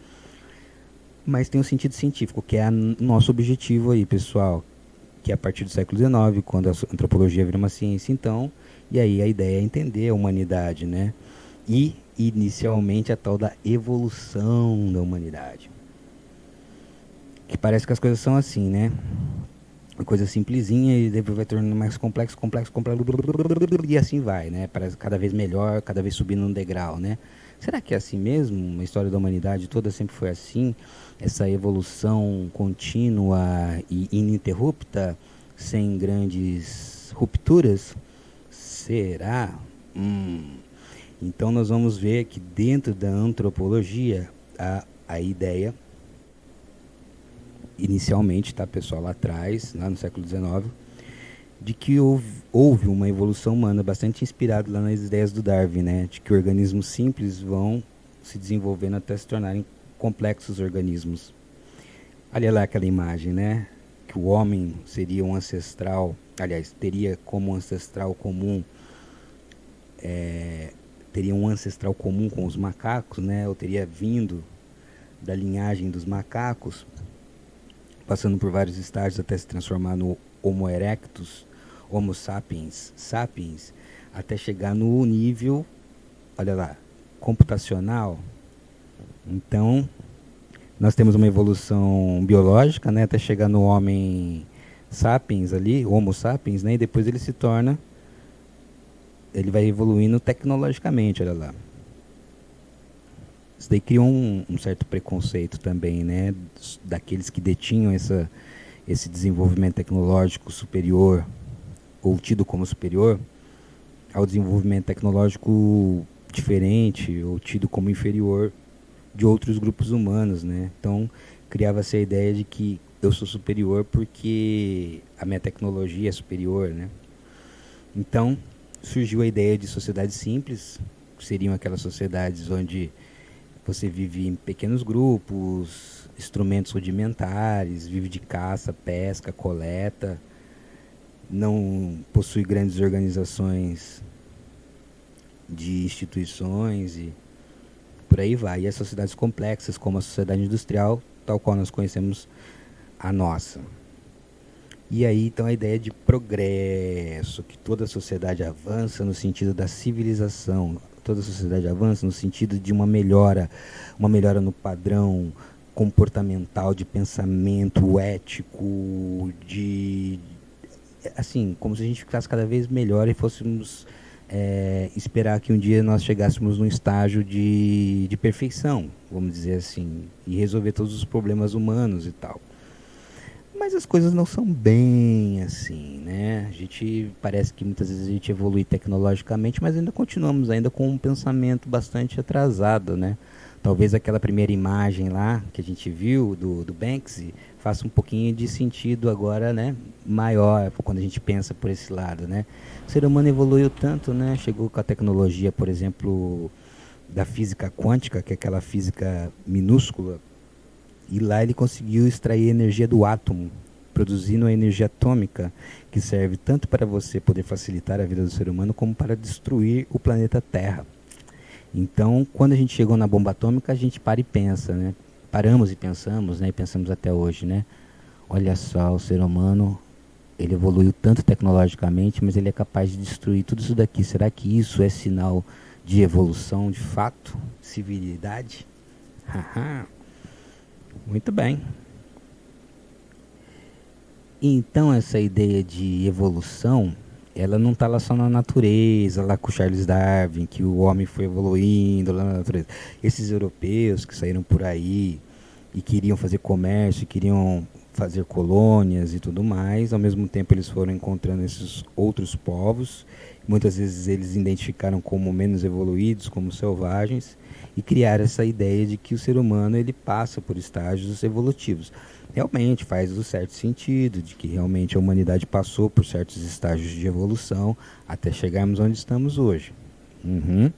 Mas tem um sentido científico, que é nosso objetivo aí, pessoal, que é a partir do século XIX, quando a antropologia vira uma ciência, então, e aí a ideia é entender a humanidade, né? E, inicialmente, a tal da evolução da humanidade. Que parece que as coisas são assim, né? Uma coisa simplesinha e depois vai tornando mais complexo, e assim vai, né? Parece cada vez melhor, cada vez subindo um degrau, né? Será que é assim mesmo? A história da humanidade toda sempre foi assim? Essa evolução contínua e ininterrupta, sem grandes rupturas? Será? Então nós vamos ver que dentro da antropologia a ideia, inicialmente, tá, pessoal, lá atrás, lá no século XIX, de que houve uma evolução humana bastante inspirada lá nas ideias do Darwin, né? De que organismos simples vão se desenvolvendo até se tornarem complexos organismos. Olha lá aquela imagem, né? Que o homem seria um ancestral, aliás, teria como ancestral comum, teria um ancestral comum com os macacos, né? Ou teria vindo da linhagem dos macacos, passando por vários estágios até se transformar no Homo erectus, Homo sapiens, sapiens, até chegar no nível, olha lá, computacional. Então, nós temos uma evolução biológica, né, até chegar no Homem sapiens ali, Homo sapiens, né, e depois ele se torna, ele vai evoluindo tecnologicamente, olha lá. Isso daí criou um certo preconceito também, né, daqueles que detinham esse desenvolvimento tecnológico superior, ou tido como superior, ao desenvolvimento tecnológico diferente, ou tido como inferior de outros grupos humanos, né? Então, criava-se a ideia de que eu sou superior porque a minha tecnologia é superior, né? Então, surgiu a ideia de sociedades simples, que seriam aquelas sociedades onde você vive em pequenos grupos, instrumentos rudimentares, vive de caça, pesca, coleta, não possui grandes organizações de instituições e por aí vai. E as sociedades complexas, como a sociedade industrial, tal qual nós conhecemos a nossa. E aí, então, a ideia de progresso, que toda a sociedade avança no sentido da civilização, toda a sociedade avança no sentido de uma melhora no padrão comportamental, de pensamento ético, de assim, como se a gente ficasse cada vez melhor e fôssemos esperar que um dia nós chegássemos num estágio de perfeição, vamos dizer assim, e resolver todos os problemas humanos e tal. Mas as coisas não são bem assim, né? A gente parece que muitas vezes a gente evolui tecnologicamente, mas ainda continuamos ainda com um pensamento bastante atrasado, né? Talvez aquela primeira imagem lá que a gente viu do Banksy faça um pouquinho de sentido agora, né? Maior quando a gente pensa por esse lado, né? O ser humano evoluiu tanto, né? Chegou com a tecnologia, por exemplo, da física quântica, que é aquela física minúscula, e lá ele conseguiu extrair a energia do átomo, produzindo a energia atômica, que serve tanto para você poder facilitar a vida do ser humano, como para destruir o planeta Terra. Então, quando a gente chegou na bomba atômica, a gente para e pensa, né? Paramos e pensamos, né? E pensamos até hoje, né? Olha só, o ser humano, ele evoluiu tanto tecnologicamente, mas ele é capaz de destruir tudo isso daqui. Será que isso é sinal de evolução, de fato? Civilidade? Haha. Muito bem. Então, essa ideia de evolução, ela não está lá só na natureza, lá com Charles Darwin, que o homem foi evoluindo lá na natureza. Esses europeus que saíram por aí e queriam fazer comércio, queriam fazer colônias e tudo mais. Ao mesmo tempo, eles foram encontrando esses outros povos. Muitas vezes eles identificaram como menos evoluídos, como selvagens, e criaram essa ideia de que o ser humano ele passa por estágios evolutivos. Realmente faz o certo sentido, de que realmente a humanidade passou por certos estágios de evolução até chegarmos onde estamos hoje. Uhum.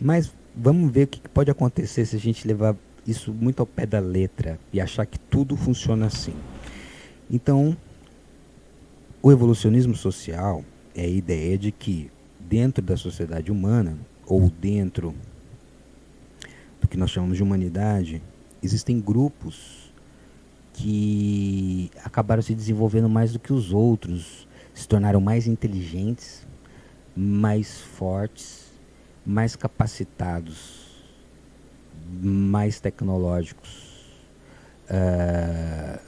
Mas vamos ver o que pode acontecer se a gente levar isso muito ao pé da letra e achar que tudo funciona assim. Então, o evolucionismo social é a ideia de que dentro da sociedade humana, ou dentro do que nós chamamos de humanidade, existem grupos que acabaram se desenvolvendo mais do que os outros, se tornaram mais inteligentes, mais fortes, mais capacitados, mais tecnológicos,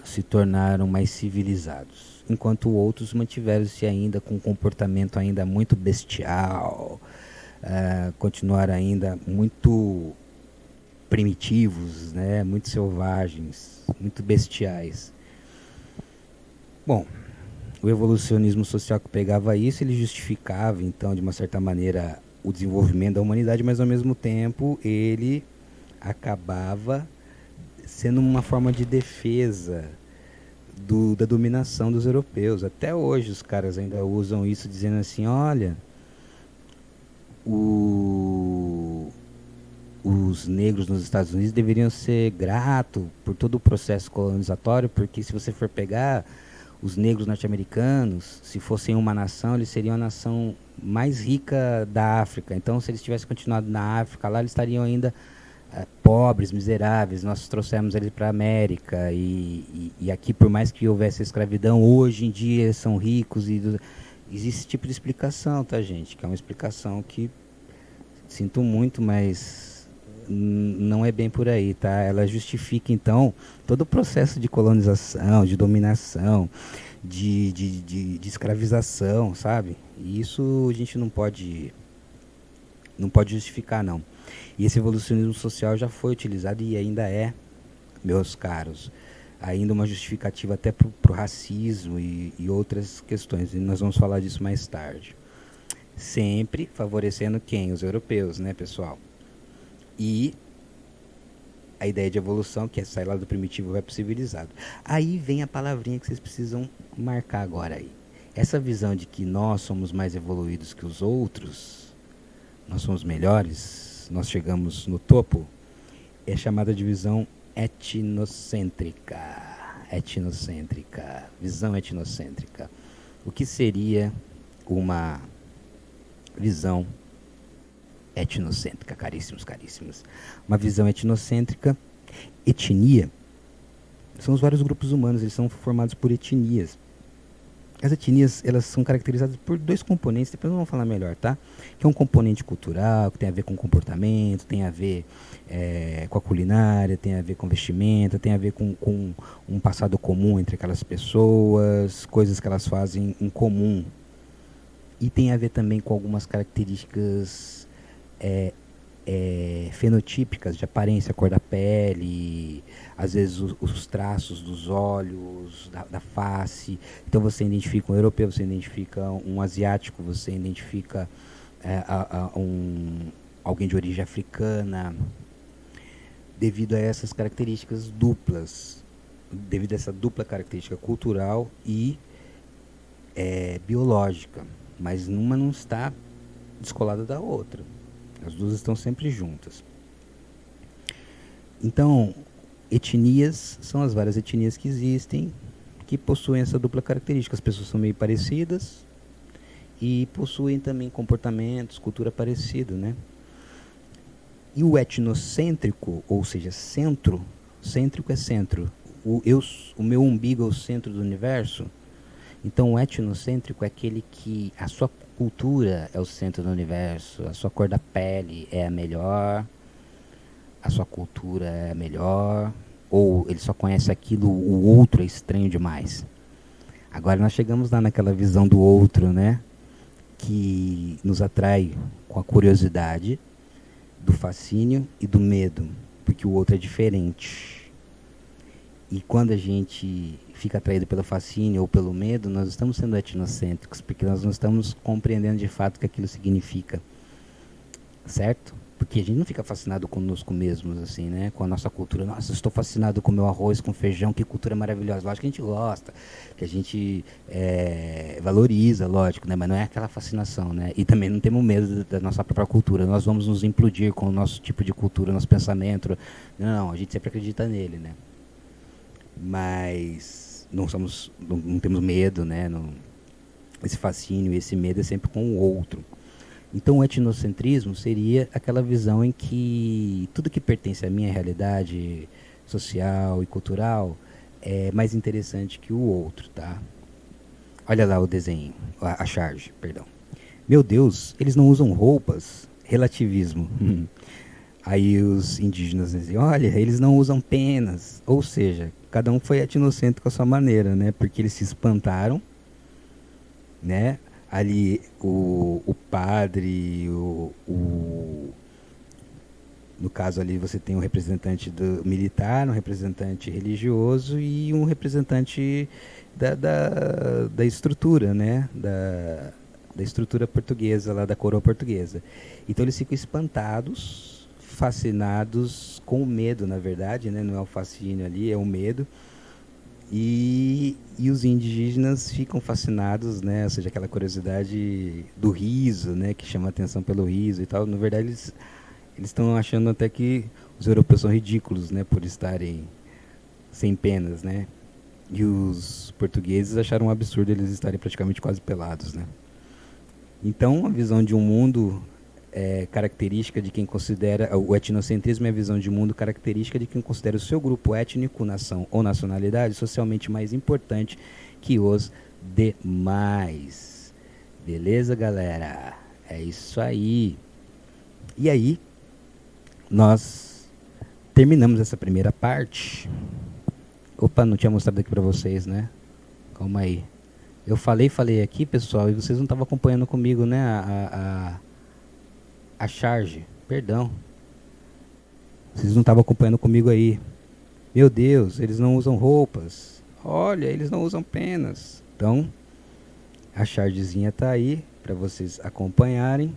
se tornaram mais civilizados, enquanto outros mantiveram-se ainda com um comportamento ainda muito bestial, continuaram ainda muito primitivos, né, muito selvagens, muito bestiais. Bom, o evolucionismo social que pegava isso, ele justificava, então, de uma certa maneira, o desenvolvimento da humanidade, mas ao mesmo tempo ele acabava sendo uma forma de defesa da dominação dos europeus. Até hoje os caras ainda usam isso, dizendo assim, olha, os negros nos Estados Unidos deveriam ser gratos por todo o processo colonizatório, porque se você for pegar os negros norte-americanos, se fossem uma nação, eles seriam a nação mais rica da África. Então, se eles tivessem continuado na África, lá eles estariam ainda pobres, miseráveis. Nós trouxemos eles para a América e aqui, por mais que houvesse escravidão, hoje em dia são ricos. Existe esse tipo de explicação, tá, gente? Que é uma explicação que sinto muito, mas não é bem por aí, tá? Ela justifica, então, todo o processo de colonização, de dominação, de escravização, sabe? E isso a gente não pode justificar, não. E esse evolucionismo social já foi utilizado e ainda é, meus caros, ainda uma justificativa até para o racismo e outras questões. E nós vamos falar disso mais tarde. Sempre favorecendo quem? Os europeus, né, pessoal? E a ideia de evolução, que é sair lá do primitivo e vai para o civilizado. Aí vem a palavrinha que vocês precisam marcar agora aí. Essa visão de que nós somos mais evoluídos que os outros, nós somos melhores, nós chegamos no topo, é chamada de visão etnocêntrica. Visão etnocêntrica. O que seria uma visão etnocêntrica, caríssimos? Uma visão etnocêntrica, etnia, são os vários grupos humanos, eles são formados por etnias. As etnias, elas são caracterizadas por dois componentes, depois nós vamos falar melhor, tá? Que é um componente cultural, que tem a ver com comportamento, tem a ver com a culinária, tem a ver com vestimenta, tem a ver com um passado comum entre aquelas pessoas, coisas que elas fazem em comum. E tem a ver também com algumas características fenotípicas, de aparência, cor da pele, às vezes os traços dos olhos, da face. Então você identifica um europeu, você identifica um asiático, você identifica alguém de origem africana, devido a essas características duplas, devido a essa dupla característica cultural e biológica. Mas uma não está descolada da outra. As duas estão sempre juntas. Então, etnias são as várias etnias que existem, que possuem essa dupla característica. As pessoas são meio parecidas e possuem também comportamentos, cultura parecida, né? E o etnocêntrico, ou seja, cêntrico é centro. O meu umbigo é o centro do universo. Então, o etnocêntrico é aquele que a sua cultura é o centro do universo, a sua cor da pele é a melhor, a sua cultura é a melhor, ou ele só conhece aquilo, o outro é estranho demais. Agora nós chegamos lá naquela visão do outro, né? Que nos atrai com a curiosidade, do fascínio e do medo, porque o outro é diferente. E quando a gente fica atraído pelo fascínio ou pelo medo, nós estamos sendo etnocêntricos, porque nós não estamos compreendendo de fato o que aquilo significa, certo? Porque a gente não fica fascinado conosco mesmos, assim, né? Com a nossa cultura. Nossa, eu estou fascinado com o meu arroz, com feijão, que cultura maravilhosa. Lógico que a gente gosta, que a gente valoriza, lógico, né? Mas não é aquela fascinação, né? E também não temos medo da nossa própria cultura. Nós vamos nos implodir com o nosso tipo de cultura, nosso pensamento. Não, a gente sempre acredita nele, né? Mas não temos medo, né? Não, esse fascínio, esse medo é sempre com o outro. Então o etnocentrismo seria aquela visão em que tudo que pertence à minha realidade social e cultural é mais interessante que o outro, tá? Olha lá o desenho, a charge, perdão. Meu Deus, eles não usam roupas? Relativismo. Aí os indígenas dizem, olha, eles não usam penas. Ou seja, cada um foi etnocêntrico à sua maneira, né? Porque eles se espantaram, né? Ali o padre, no caso ali você tem um representante do militar, um representante religioso e um representante da estrutura, né? Da estrutura portuguesa, lá da coroa portuguesa. Então eles ficam espantados, fascinados com o medo, na verdade, né? Não é o fascínio ali, é o medo. E os indígenas ficam fascinados, né? Ou seja, aquela curiosidade do riso, né? Que chama a atenção pelo riso e tal. Na verdade, eles estão achando até que os europeus são ridículos, né? Por estarem sem penas, né? E os portugueses acharam um absurdo eles estarem praticamente quase pelados, né? Então, a visão de um mundo característica de quem considera o etnocentrismo é a visão de mundo característica de quem considera o seu grupo étnico, nação ou nacionalidade socialmente mais importante que os demais. Beleza, galera? É isso aí. E aí, nós terminamos essa primeira parte. Opa, não tinha mostrado aqui pra vocês, né? Calma aí. Eu falei aqui, pessoal, e vocês não estavam acompanhando comigo, né? A charge, perdão. Vocês não estavam acompanhando comigo aí. Meu Deus, eles não usam roupas. Olha, eles não usam penas. Então, a chargezinha tá aí para vocês acompanharem.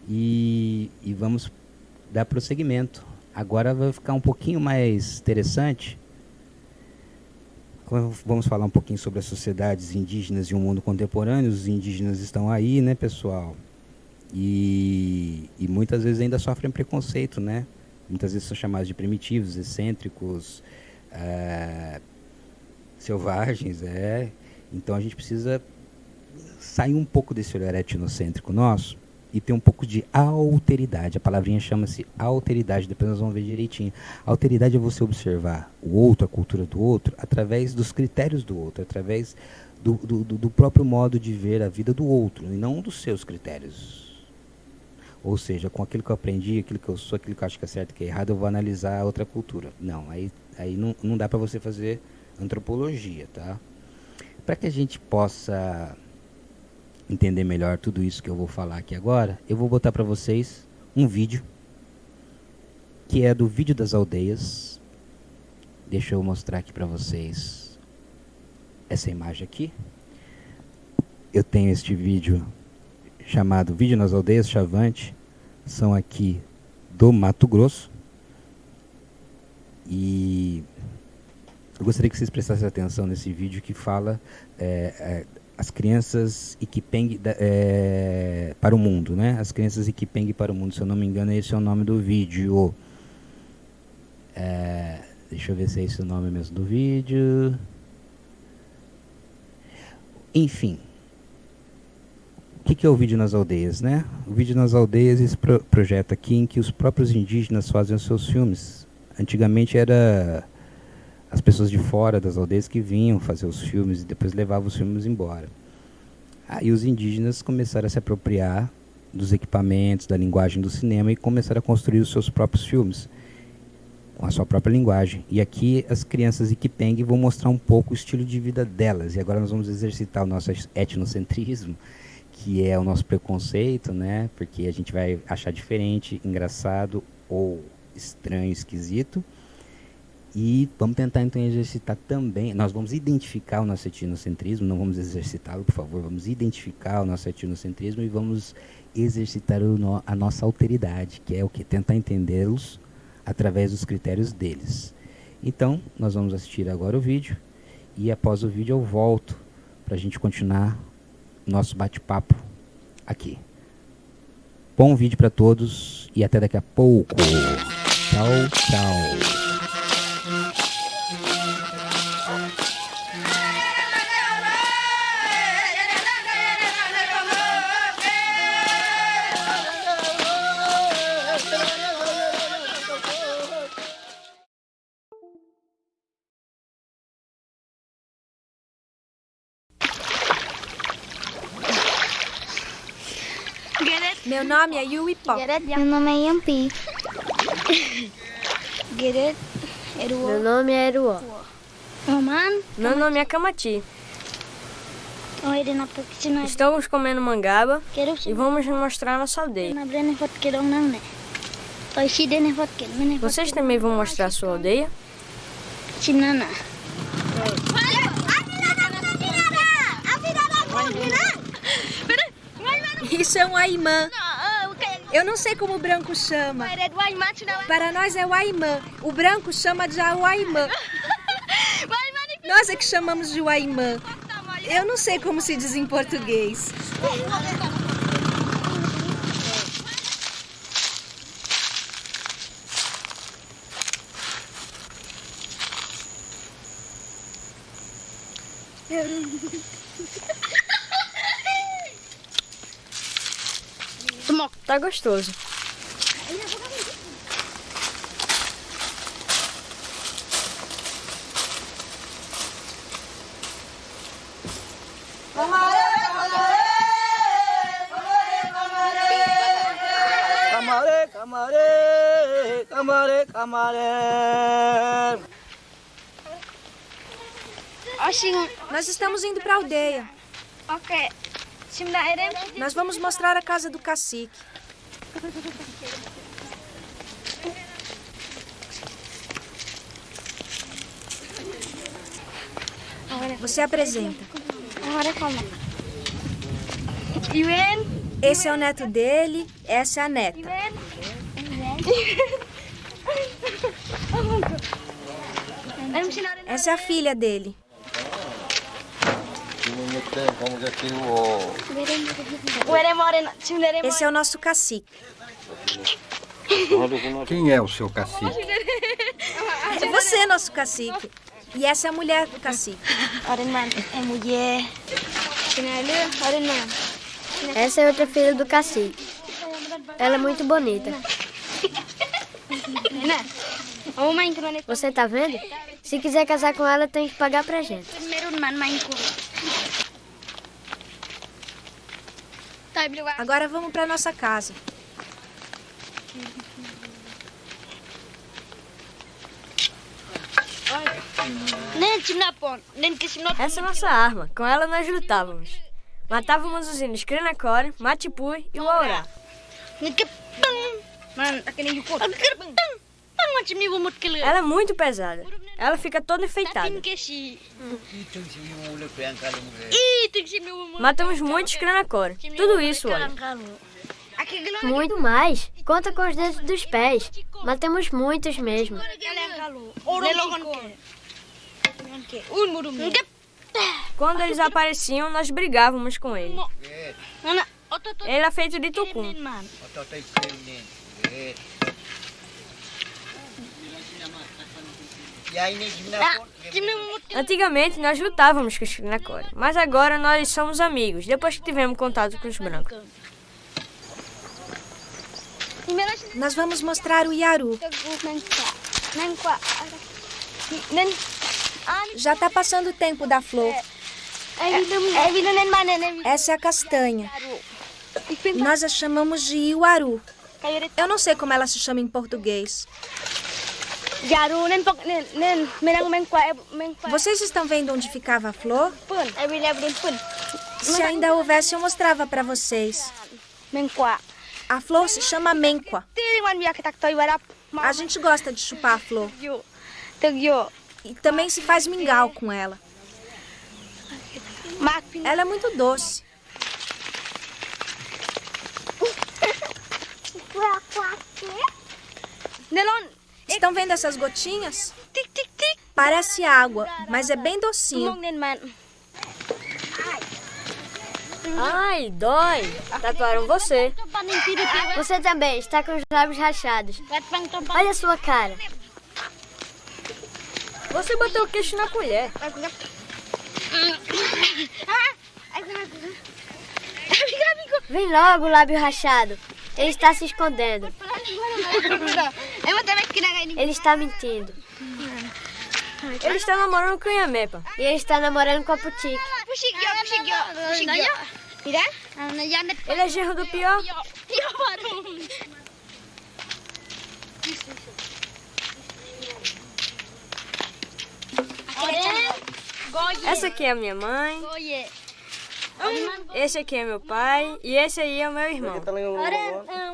E vamos dar prosseguimento. Agora vai ficar um pouquinho mais interessante. Vamos falar um pouquinho sobre as sociedades indígenas e o mundo contemporâneo. Os indígenas estão aí, né, pessoal? E muitas vezes ainda sofrem preconceito, né? Muitas vezes são chamados de primitivos, excêntricos, selvagens, Então a gente precisa sair um pouco desse olhar etnocêntrico nosso e ter um pouco de alteridade. A palavrinha chama-se alteridade, depois nós vamos ver direitinho. Alteridade é você observar o outro, a cultura do outro, através dos critérios do outro, através do próprio modo de ver a vida do outro, e não dos seus critérios. Ou seja, com aquilo que eu aprendi, aquilo que eu sou, aquilo que eu acho que é certo e que é errado, eu vou analisar a outra cultura. Não, aí não dá para você fazer antropologia, tá? Para que a gente possa entender melhor tudo isso que eu vou falar aqui agora, eu vou botar para vocês um vídeo, que é do Vídeo das Aldeias. Deixa eu mostrar aqui para vocês essa imagem aqui. Eu tenho este vídeo chamado Vídeo nas Aldeias Chavante, são aqui do Mato Grosso, e eu gostaria que vocês prestassem atenção nesse vídeo que fala as crianças Iquipeng para o mundo, né? As crianças Iquipeng para o mundo, se eu não me engano, esse é o nome do vídeo. Deixa eu ver se é esse o nome mesmo do vídeo. Enfim. O que é o Vídeo nas Aldeias, né? O Vídeo nas Aldeias é esse projeto aqui em que os próprios indígenas fazem os seus filmes. Antigamente era as pessoas de fora das aldeias que vinham fazer os filmes e depois levavam os filmes embora. Aí os indígenas começaram a se apropriar dos equipamentos, da linguagem do cinema e começaram a construir os seus próprios filmes com a sua própria linguagem. E aqui as crianças Iquipeng vão mostrar um pouco o estilo de vida delas. E agora nós vamos exercitar o nosso etnocentrismo, que é o nosso preconceito, né? Porque a gente vai achar diferente, engraçado ou estranho, esquisito. E vamos tentar então exercitar também. Nós vamos identificar o nosso etnocentrismo, não vamos exercitá-lo, por favor. Vamos identificar o nosso etnocentrismo e vamos exercitar a nossa alteridade, que é o que? Tentar entendê-los através dos critérios deles. Então, nós vamos assistir agora o vídeo e após o vídeo eu volto para a gente continuar nosso bate-papo aqui. Bom vídeo para todos e até daqui a pouco. Tchau, tchau. Meu nome é Yui Pop. Meu nome é Yampi. Meu nome é Eruó. Meu nome é Kamati. Estamos comendo mangaba e vamos mostrar nossa aldeia. Vocês também vão mostrar a sua aldeia? Isso é um aimã. Eu não sei como o branco chama. Para nós é o aimã. O branco chama de aimã. Nós é que chamamos de aimã. Eu não sei como se diz em português. Tá gostoso. Nós estamos indo para a aldeia. Nós vamos mostrar a casa do cacique. Você apresenta. Esse é o neto dele, essa é a neta. Essa é a filha dele. Esse é o nosso cacique. Quem é o seu cacique? É você, nosso cacique. E essa é a mulher do cacique. Essa é outra filha do cacique. Ela é muito bonita. Você tá vendo? Se quiser casar com ela, tem que pagar pra gente. Agora vamos para nossa casa. Essa é nossa arma. Com ela nós lutávamos. Matávamos os índios Krenakore, Matipui e o Aurá. Ela é muito pesada. Ela fica toda enfeitada. Matamos muitos Krenakore. Tudo isso, olha. Muito mais. Conta com os dedos dos pés. Matamos muitos mesmo. Quando eles apareciam, nós brigávamos com ele. Ele é feito de tucum. Antigamente nós lutávamos com os Krenakore, mas agora nós somos amigos, depois que tivemos contato com os brancos. Nós vamos mostrar o Yaru. Já está passando o tempo da flor. Essa é a castanha. Nós a chamamos de Iwaru. Eu não sei como ela se chama em português. Vocês estão vendo onde ficava a flor? Se ainda houvesse, eu mostrava para vocês. A flor se chama menqua. A gente gosta de chupar a flor. E também se faz mingau com ela. Ela é muito doce. Estão vendo essas gotinhas? Parece água, mas é bem docinho. Ai, dói. Tatuaram você. Você também está com os lábios rachados. Olha a sua cara. Você botou o queixo na colher. Vem logo, lábio rachado. Ele está se escondendo. Ele está mentindo. Ele está namorando com a Yamepa. E ele está namorando com a Putique. Ele é genro do pior. Essa aqui é a minha mãe. Esse aqui é meu pai. E esse aí é o meu irmão.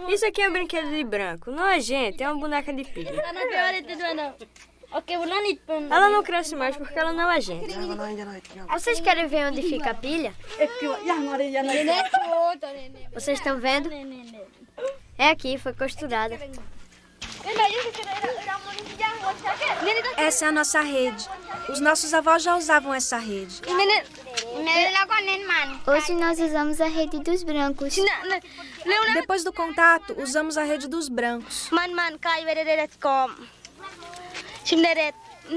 Isso aqui é um brinquedo de branco. Não é gente, é uma boneca de pilha. Ela não cresce mais porque ela não é gente. Vocês querem ver onde fica a pilha? Vocês estão vendo? É aqui, foi costurada. Essa é a nossa rede. Os nossos avós já usavam essa rede. Hoje nós usamos a rede dos brancos. Depois do contato, usamos a rede dos brancos.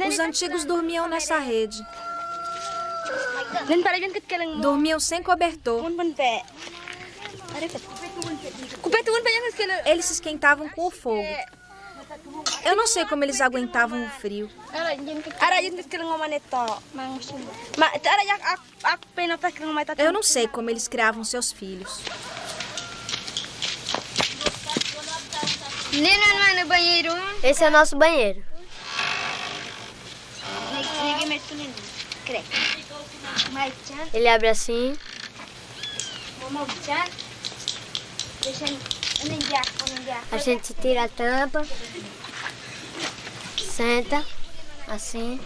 Os antigos dormiam nessa rede. Dormiam sem cobertor. Eles se esquentavam com o fogo. Eu não sei como eles aguentavam o frio. Eu não sei como eles criavam seus filhos. Esse é o nosso banheiro. Ele abre assim. A gente tira a tampa. Senta. Assim.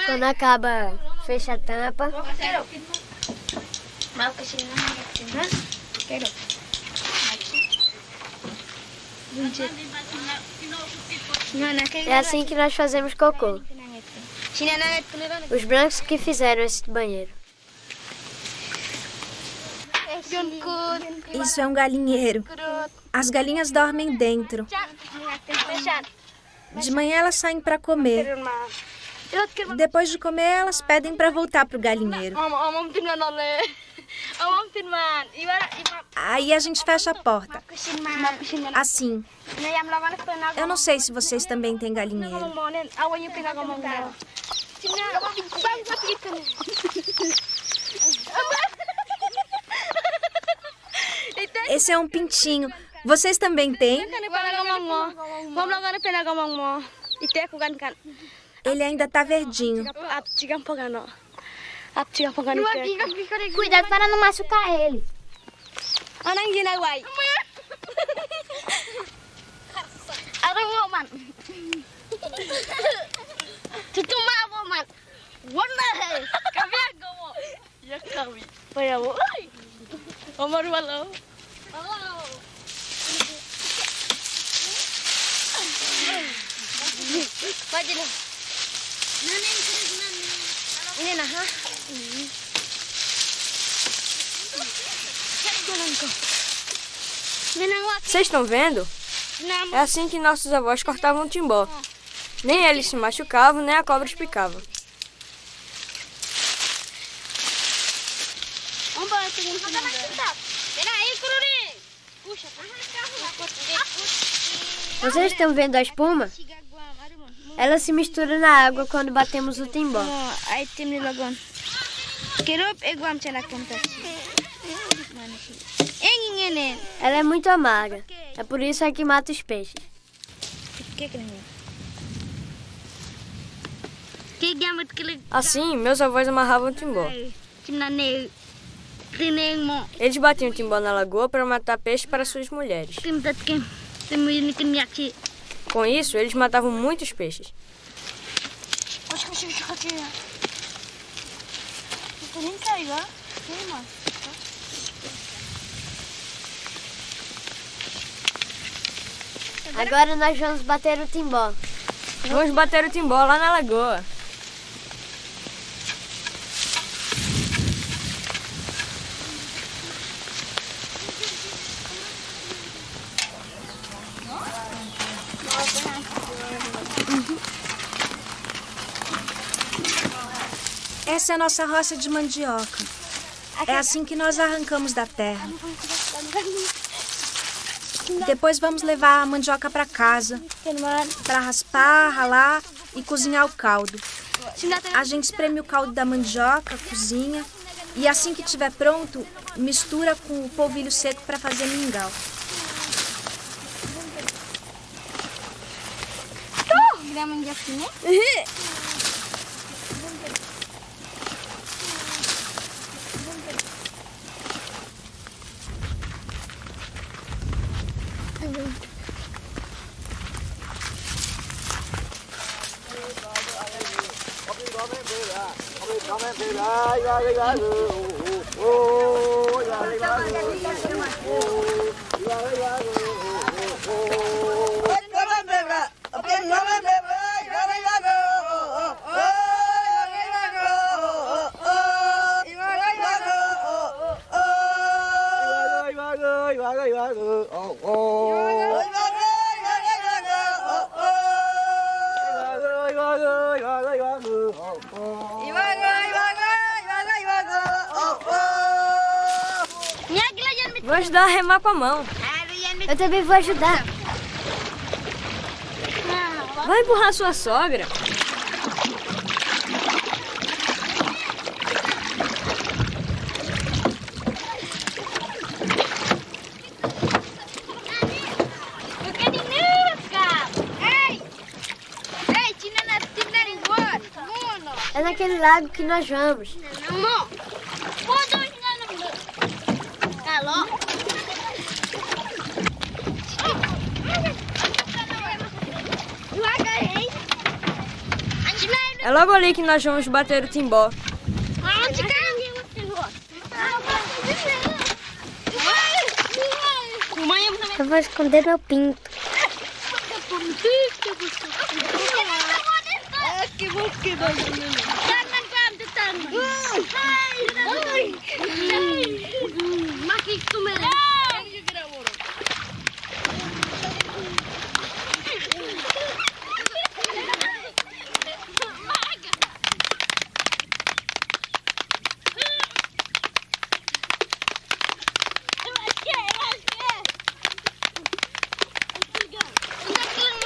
Quando acaba, fecha a tampa. É assim que nós fazemos cocô. Os brancos que fizeram esse banheiro. Isso é um galinheiro. As galinhas dormem dentro. De manhã elas saem para comer. Depois de comer, elas pedem para voltar para o galinheiro. Aí a gente fecha a porta. Assim. Eu não sei se vocês também têm galinheiro. Esse é um pintinho. Vocês também têm? Ele ainda tá verdinho. Cuidado para não machucar ele. Vocês estão vendo? É assim que nossos avós cortavam timbó. Nem eles se machucavam, nem a cobra picava. Vocês estão vendo a espuma? Ela se mistura na água quando batemos o timbó. Ela é muito amarga. É por isso que mata os peixes. Assim, meus avós amarravam o timbó. Eles batiam o timbó na lagoa para matar peixe para suas mulheres. Com isso, eles matavam muitos peixes. Agora nós vamos bater o timbó. Vamos bater o timbó lá na lagoa. Essa é a nossa roça de mandioca. É assim que nós arrancamos da terra. Depois vamos levar a mandioca para casa, para raspar, ralar e cozinhar o caldo. A gente espreme o caldo da mandioca, cozinha e assim que estiver pronto, mistura com o polvilho seco para fazer mingau. Vou ajudar a remar com a mão. Eu também vou ajudar. Vai empurrar sua sogra. É naquele lago que nós vamos. É logo ali que nós vamos bater o timbó. Eu vou esconder meu pinto.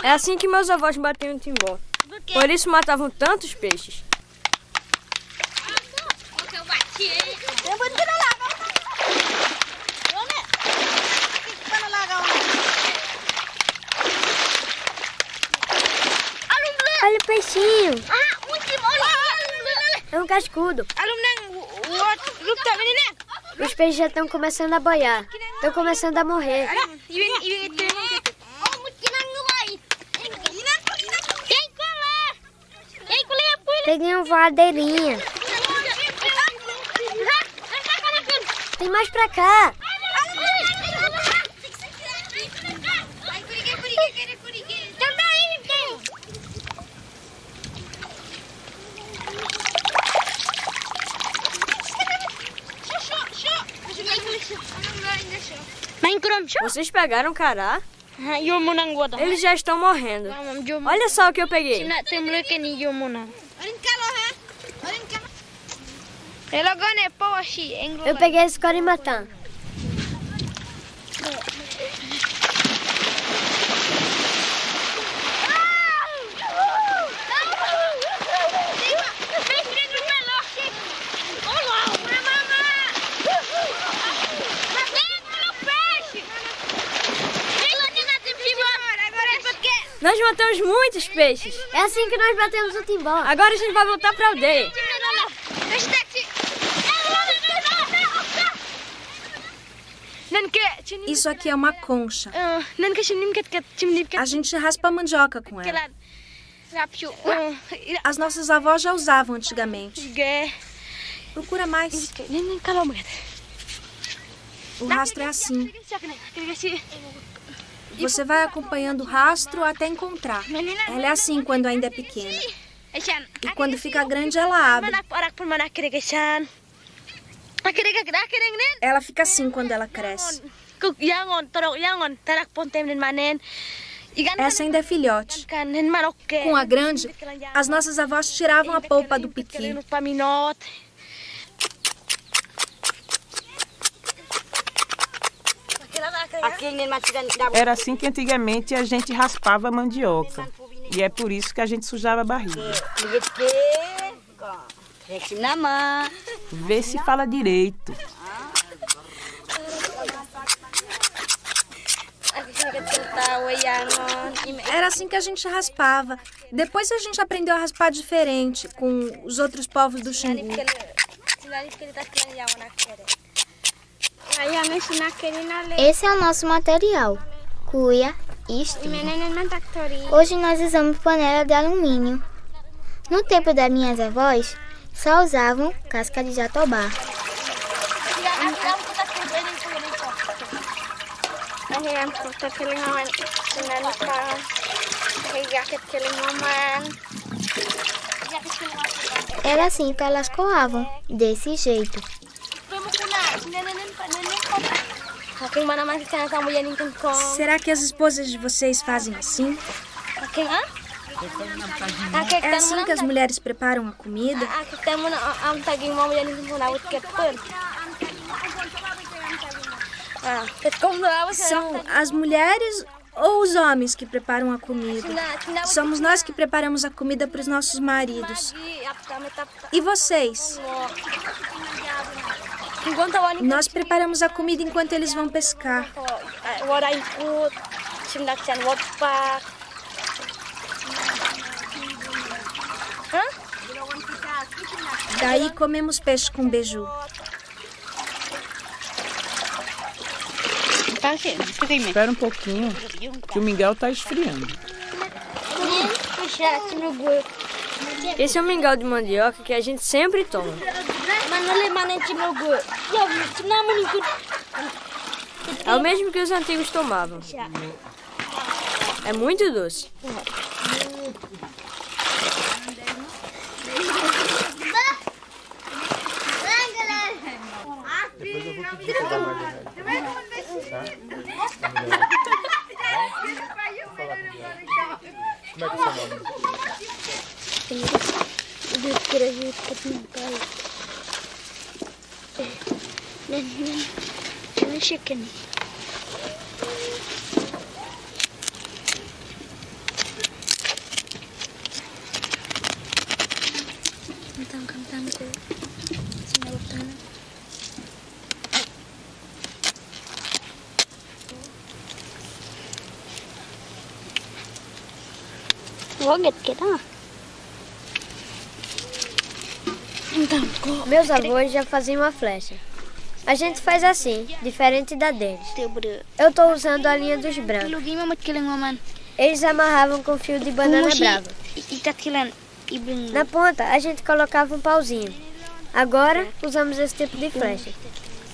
É assim que meus avós batiam o timbó. Por isso matavam tantos peixes. Olha o peixinho. É um cascudo. Os peixes já estão começando a boiar. Estão começando a morrer. Peguei uma voadeirinha. Tem mais pra cá. Vocês pegaram cará? Eles já estão morrendo. Olha só o que eu peguei. Eu peguei esse corimatã. Nós matamos muitos peixes. É assim que nós batemos o timbó. Agora a gente vai voltar pra aldeia. Isso aqui é uma concha. A gente raspa a mandioca com ela. As nossas avós já usavam antigamente. Procura mais. O rastro é assim. Você vai acompanhando o rastro até encontrar. Ela é assim quando ainda é pequena. E quando fica grande, ela abre. Ela fica assim quando ela cresce. Essa ainda é filhote. Com a grande, as nossas avós tiravam a polpa do piqui. Era assim que antigamente a gente raspava a mandioca. E é por isso que a gente sujava a barriga. Vê se fala direito. Era assim que a gente raspava. Depois a gente aprendeu a raspar diferente, com os outros povos do Xingu. Esse é o nosso material, cuia e estribo. Hoje nós usamos panela de alumínio. No tempo das minhas avós, só usavam casca de jatobá. Era assim que elas coavam, desse jeito. Será que as esposas de vocês fazem assim? É assim que as mulheres preparam a comida? São as mulheres ou os homens que preparam a comida? Somos nós que preparamos a comida para os nossos maridos. E vocês? Nós preparamos a comida enquanto eles vão pescar. Daí comemos peixe com beiju. Espera um pouquinho, que o mingau está esfriando. Esse é o mingau de mandioca que a gente sempre toma. É o mesmo que os antigos tomavam. É muito doce. Meus avós já faziam uma flecha. A gente faz assim, diferente da deles. Eu tô usando a linha dos brancos. Eles amarravam com fio de banana brava. Na ponta, a gente colocava um pauzinho. Agora, usamos esse tipo de flecha.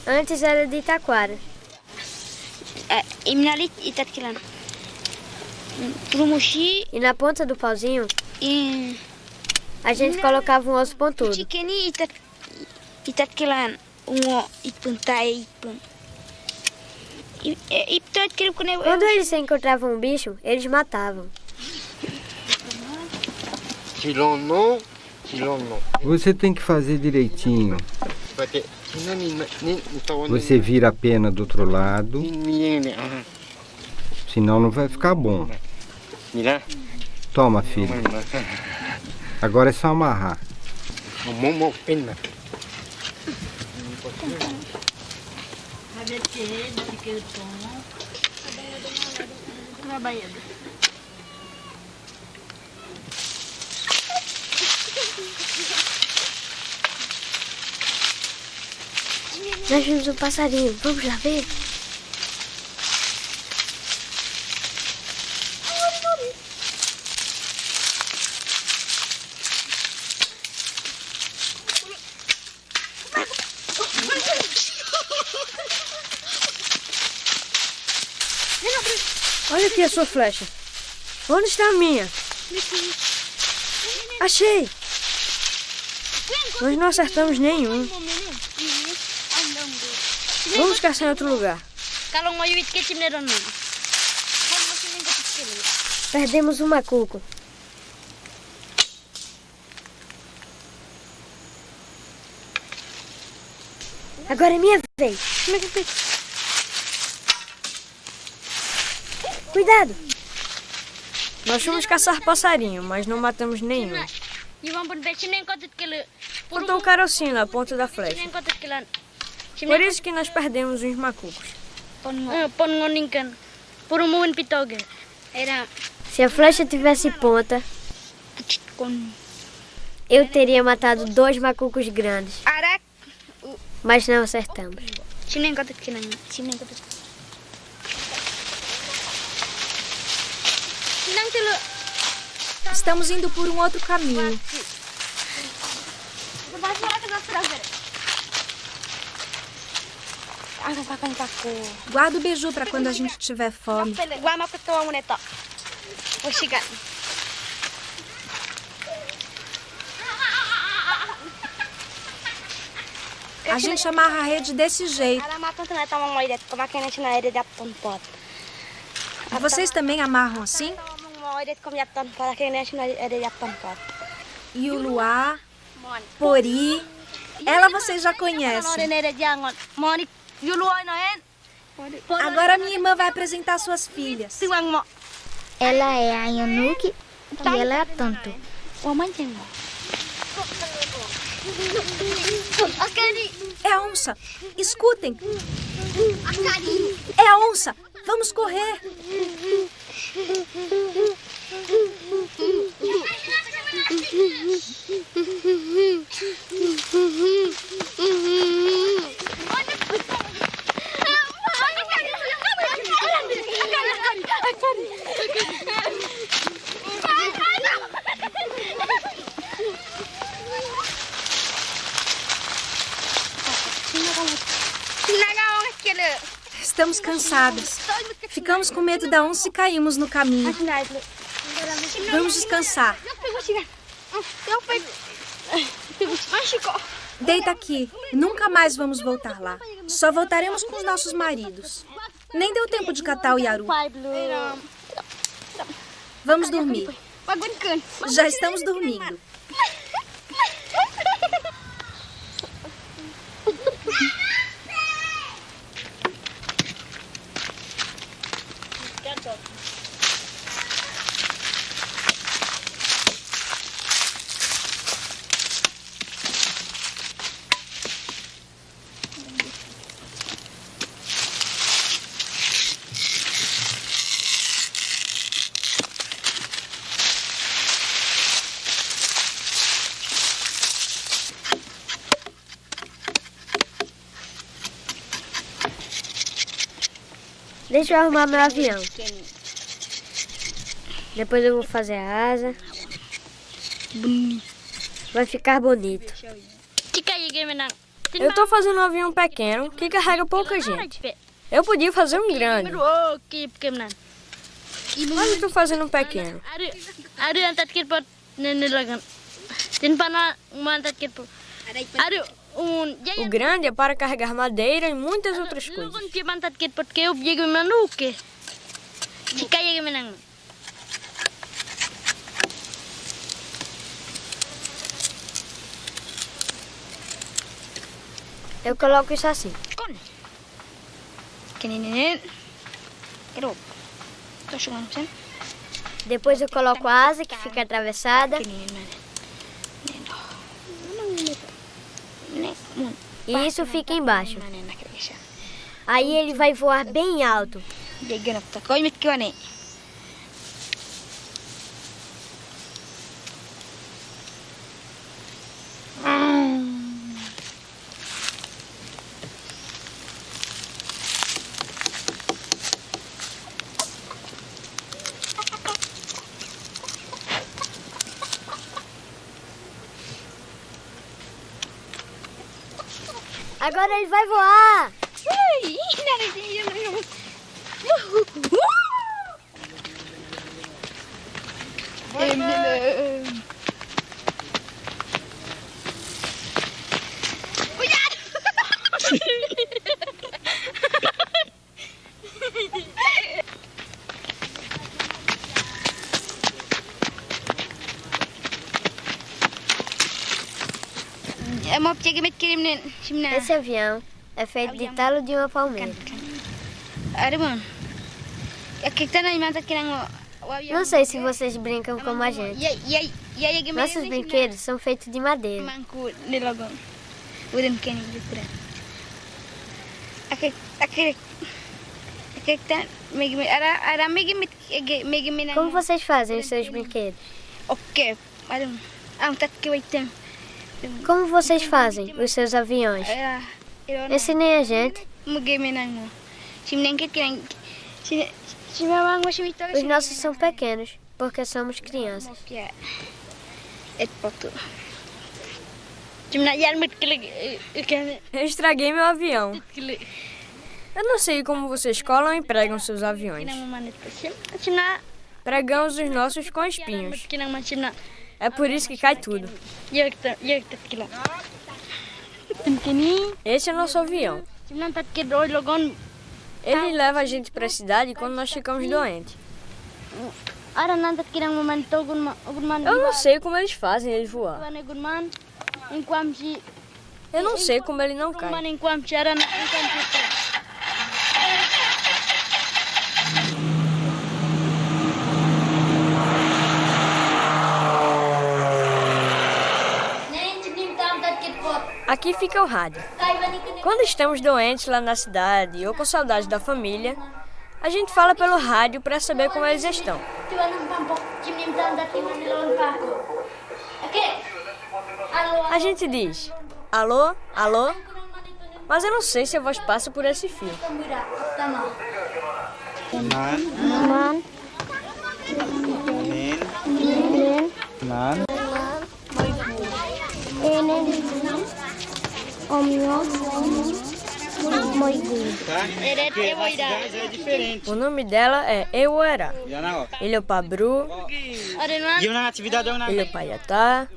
Antes era de taquara. E na ponta do pauzinho, a gente colocava um osso pontudo. Quando eles encontravam um bicho, eles matavam. Você tem que fazer direitinho. Você vira a pena do outro lado, senão não vai ficar bom. Toma, filho. Agora é só amarrar. Nós vimos um passarinho, vamos lá ver? Olha aqui a sua flecha. Onde está a minha? Achei! Nós não acertamos nenhum. Vamos caçar em outro lugar. Perdemos um macuco. Agora é minha vez. Cuidado! Nós fomos caçar passarinho, mas não matamos nenhum. Faltou um carocinho na ponta da flecha. Por isso que nós perdemos uns macucos. Se a flecha tivesse ponta, eu teria matado 2 macucos grandes. Mas não acertamos. Estamos indo por um outro caminho. Guarda o beiju para quando a gente tiver fome. A gente amarra a rede desse jeito. Vocês também amarram assim? E o luar, pori, ela vocês já conhecem. Agora minha irmã vai apresentar suas filhas. Ela é a Yanuki e ela é a Tanto. É a onça. Escutem. É a onça. Vamos correr. Estamos cansadas. Ficamos com medo da onça e caímos no caminho. Vamos descansar. Deita aqui. Nunca mais vamos voltar lá. Só voltaremos com os nossos maridos. Nem deu tempo de catar o iaru. Vamos dormir. Já estamos dormindo. Deixa eu arrumar meu avião. Depois eu vou fazer a asa. Vai ficar bonito. Eu tô fazendo um avião pequeno que carrega pouca gente. Eu podia fazer um grande. Mas eu tô fazendo um pequeno. O grande é para carregar madeira e muitas outras coisas. Eu coloco isso assim. Depois eu coloco a asa que fica atravessada. E isso fica embaixo. Aí ele vai voar bem alto. Agora ele vai voar! Esse avião é feito de talo de uma palmeira. Não sei se vocês brincam como a gente. Nossos brinquedos são feitos de madeira. Como vocês fazem os seus brinquedos? Como vocês fazem os seus aviões? Ensinem a gente. Os nossos são pequenos, porque somos crianças. Eu estraguei meu avião. Eu não sei como vocês colam e pregam seus aviões. Pregamos os nossos com espinhos. É por isso que cai tudo. Esse é nosso avião. Ele leva a gente para a cidade quando nós ficamos doentes. Eu não sei como eles fazem ele voar. Eu não sei como ele não cai. Aqui fica o rádio. Quando estamos doentes lá na cidade ou com saudade da família, a gente fala pelo rádio para saber como eles estão. A gente diz, alô, alô, mas eu não sei se a voz passa por esse fio. O nome dela é Euera. Ele é o Pabru. Ele é o Paiatá.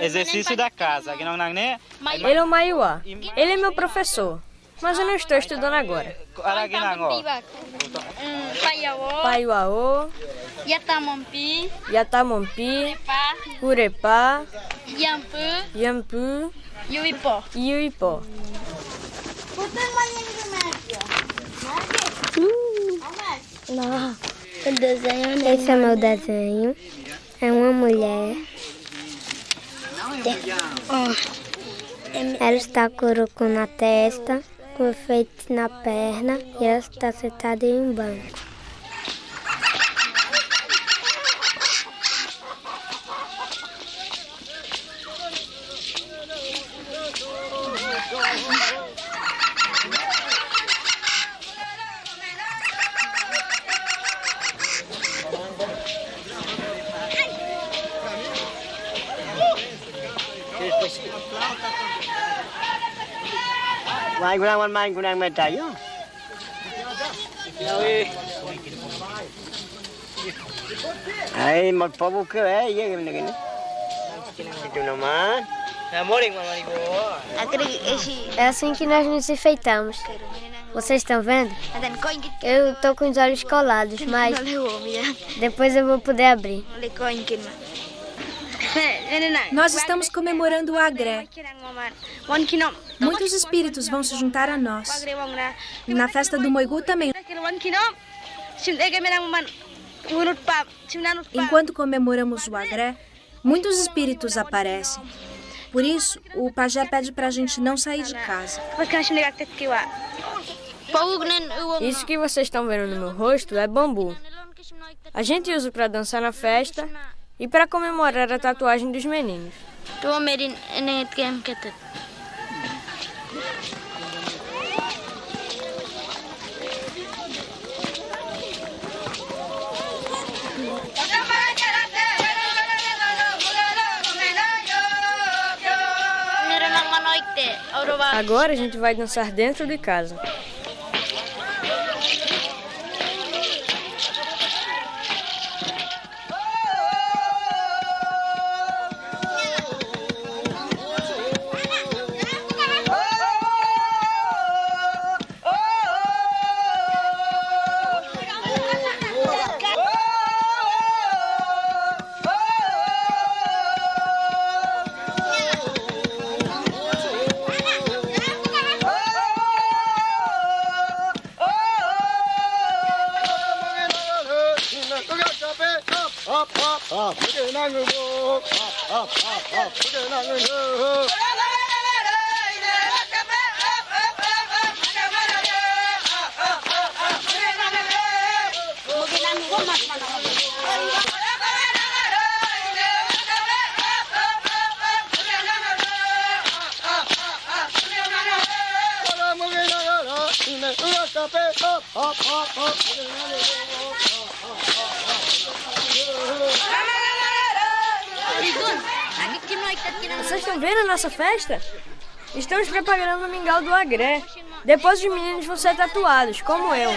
Exercício da casa. Ele é o Maiuá. Ele é meu professor, mas eu não estou estudando agora. Paiuaô, Yatamompi, Urepá, Yampu e Uipó. Esse é meu desenho. É uma mulher. Ela está com urucu na testa, com efeitos na perna e ela está sentada em um banco. É assim que nós nos enfeitamos. Vocês estão vendo? Eu estou com os olhos colados, mas depois eu vou poder abrir. Nós estamos comemorando o Agré. Muitos espíritos vão se juntar a nós. Na festa do Moigu também. Enquanto comemoramos o Agré, muitos espíritos aparecem. Por isso, o pajé pede pra gente não sair de casa. Isso que vocês estão vendo no meu rosto é bambu. A gente usa para dançar na festa e para comemorar a tatuagem dos meninos. Agora a gente vai dançar dentro de casa. Vocês estão vendo a nossa festa? Estamos preparando o mingau do Agré. Depois os meninos vão ser tatuados, como eu.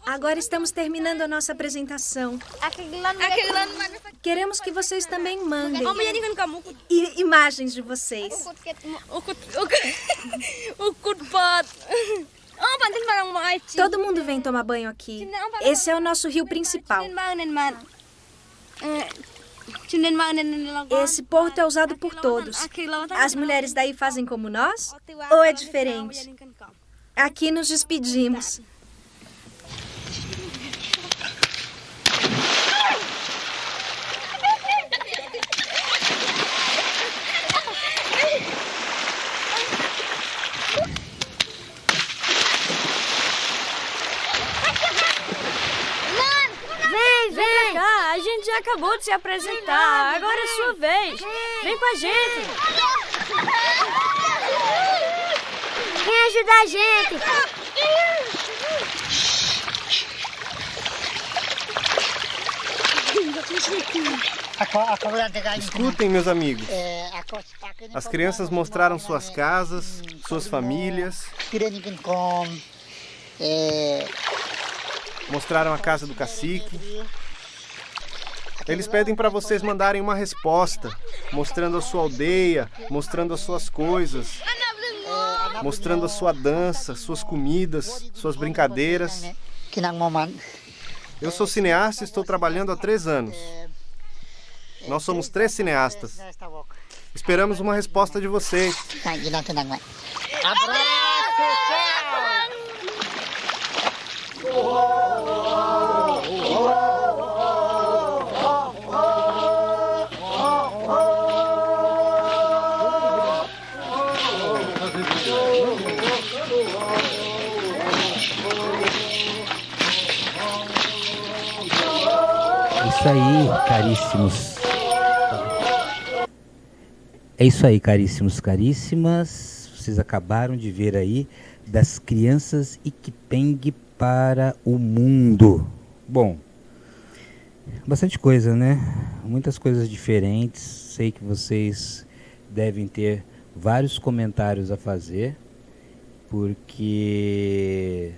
Agora estamos terminando a nossa apresentação. Queremos que vocês também mandem imagens de vocês. Todo mundo vem tomar banho aqui. Esse é o nosso rio principal. Esse porto é usado por todos. As mulheres daí fazem como nós? Ou é diferente? Aqui nos despedimos. Vem cá, a gente já acabou de se apresentar. Agora é sua vez. Vem com a gente. Vem ajudar a gente. Escutem, meus amigos. As crianças mostraram suas casas, suas famílias. Mostraram a casa do cacique. Eles pedem para vocês mandarem uma resposta, mostrando a sua aldeia, mostrando as suas coisas, mostrando a sua dança, suas comidas, suas brincadeiras. Eu sou cineasta e estou trabalhando há 3 anos. Nós somos 3 cineastas. Esperamos uma resposta de vocês. Isso aí, caríssimos. É isso aí, caríssimos, caríssimas. Vocês acabaram de ver aí das crianças Ikipeng para o mundo. Bom, bastante coisa, né? Muitas coisas diferentes. Sei que vocês devem ter vários comentários a fazer, porque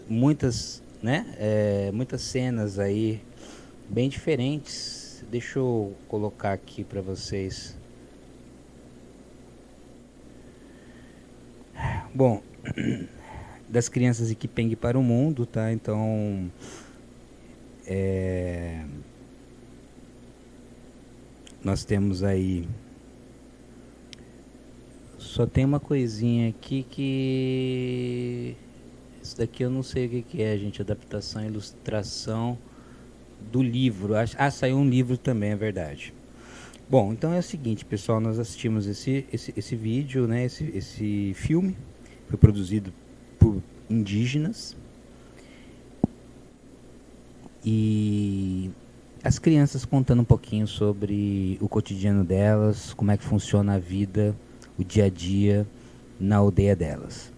muitas, né? Muitas cenas aí bem diferentes. Deixa eu colocar aqui para vocês. Bom, das crianças Ikipeng para o mundo, tá? Então, nós temos aí, só tem uma coisinha aqui que, isso daqui eu não sei o que é, gente, adaptação, ilustração do livro. Saiu um livro também, é verdade. Bom, então é o seguinte, pessoal, nós assistimos esse vídeo, né, esse filme, foi produzido indígenas. E as crianças contando um pouquinho sobre o cotidiano delas, como é que funciona a vida, o dia a dia na aldeia delas.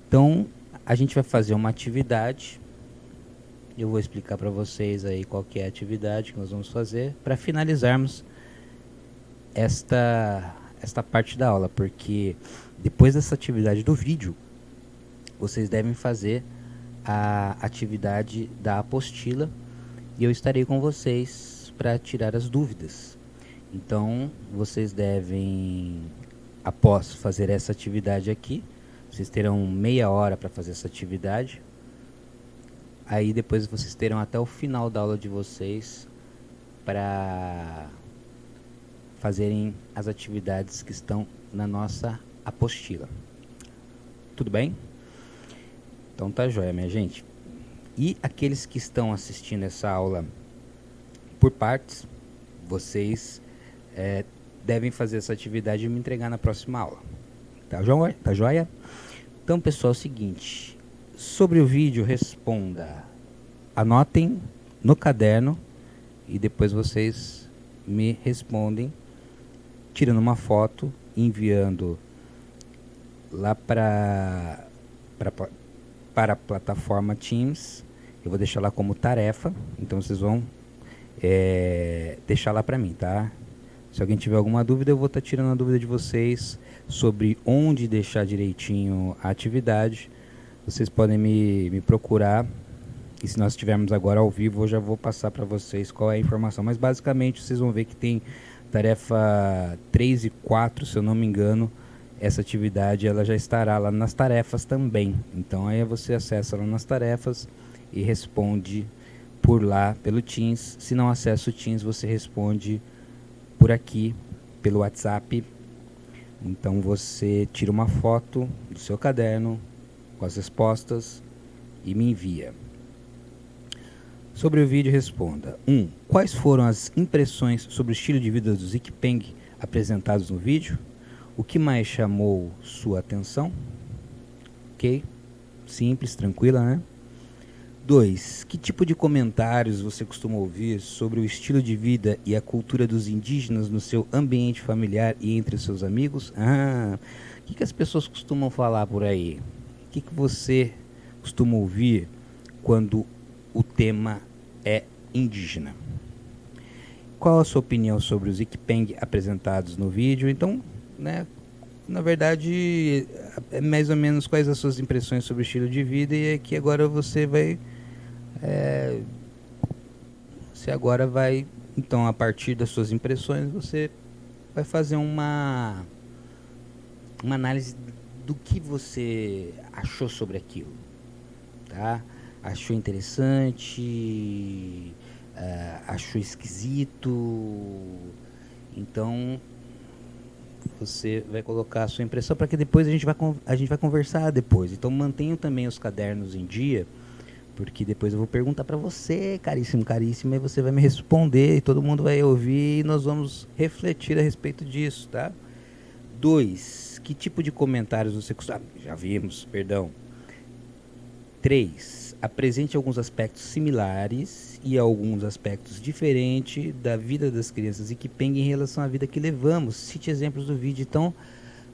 Então, a gente vai fazer uma atividade. Eu vou explicar para vocês aí qual que é a atividade que nós vamos fazer para finalizarmos esta parte da aula, porque depois dessa atividade do vídeo, vocês devem fazer a atividade da apostila e eu estarei com vocês para tirar as dúvidas. Então, vocês devem, após fazer essa atividade aqui, vocês terão meia hora para fazer essa atividade. Aí depois vocês terão até o final da aula de vocês para fazerem as atividades que estão na nossa apostila. Tudo bem? Então tá joia, minha gente. E aqueles que estão assistindo essa aula por partes, vocês devem fazer essa atividade e me entregar na próxima aula. Tá joia? Tá joia? Então, pessoal, é o seguinte. Sobre o vídeo, responda. Anotem no caderno e depois vocês me respondem tirando uma foto, enviando lá para a plataforma Teams. Eu vou deixar lá como tarefa, então vocês vão deixar lá para mim, tá? Se alguém tiver alguma dúvida, eu vou estar tirando a dúvida de vocês sobre onde deixar direitinho a atividade. Vocês podem me procurar, e se nós estivermos agora ao vivo, eu já vou passar para vocês qual é a informação. Mas basicamente vocês vão ver que tem tarefa 3 e 4, se eu não me engano. Essa atividade ela já estará lá nas tarefas também. Então aí você acessa lá nas tarefas e responde por lá pelo Teams. Se não acessa o Teams, você responde por aqui, pelo WhatsApp. Então você tira uma foto do seu caderno com as respostas e me envia. Sobre o vídeo, responda. 1. Quais foram as impressões sobre o estilo de vida dos Ikipeng apresentados no vídeo? O que mais chamou sua atenção? Ok? Simples, tranquila, né? 2. Que tipo de comentários você costuma ouvir sobre o estilo de vida e a cultura dos indígenas no seu ambiente familiar e entre os seus amigos? O que as pessoas costumam falar por aí? O que você costuma ouvir quando o tema é indígena? Qual a sua opinião sobre os Ikipeng apresentados no vídeo? Então, né, na verdade, é mais ou menos quais as suas impressões sobre o estilo de vida, e aqui agora você vai... você agora vai, então, a partir das suas impressões, você vai fazer uma análise do que você achou sobre aquilo, tá? Achou interessante, achou esquisito. Então você vai colocar a sua impressão para que depois a gente vai conversar depois. Então mantenham também os cadernos em dia, porque depois eu vou perguntar para você, caríssimo, caríssima, e você vai me responder e todo mundo vai ouvir e nós vamos refletir a respeito disso, tá? 2. Que tipo de comentários você costuma... Já vimos, perdão. 3. Apresente alguns aspectos similares e alguns aspectos diferentes da vida das crianças Ikipeng em relação à vida que levamos. Cite exemplos do vídeo. Então,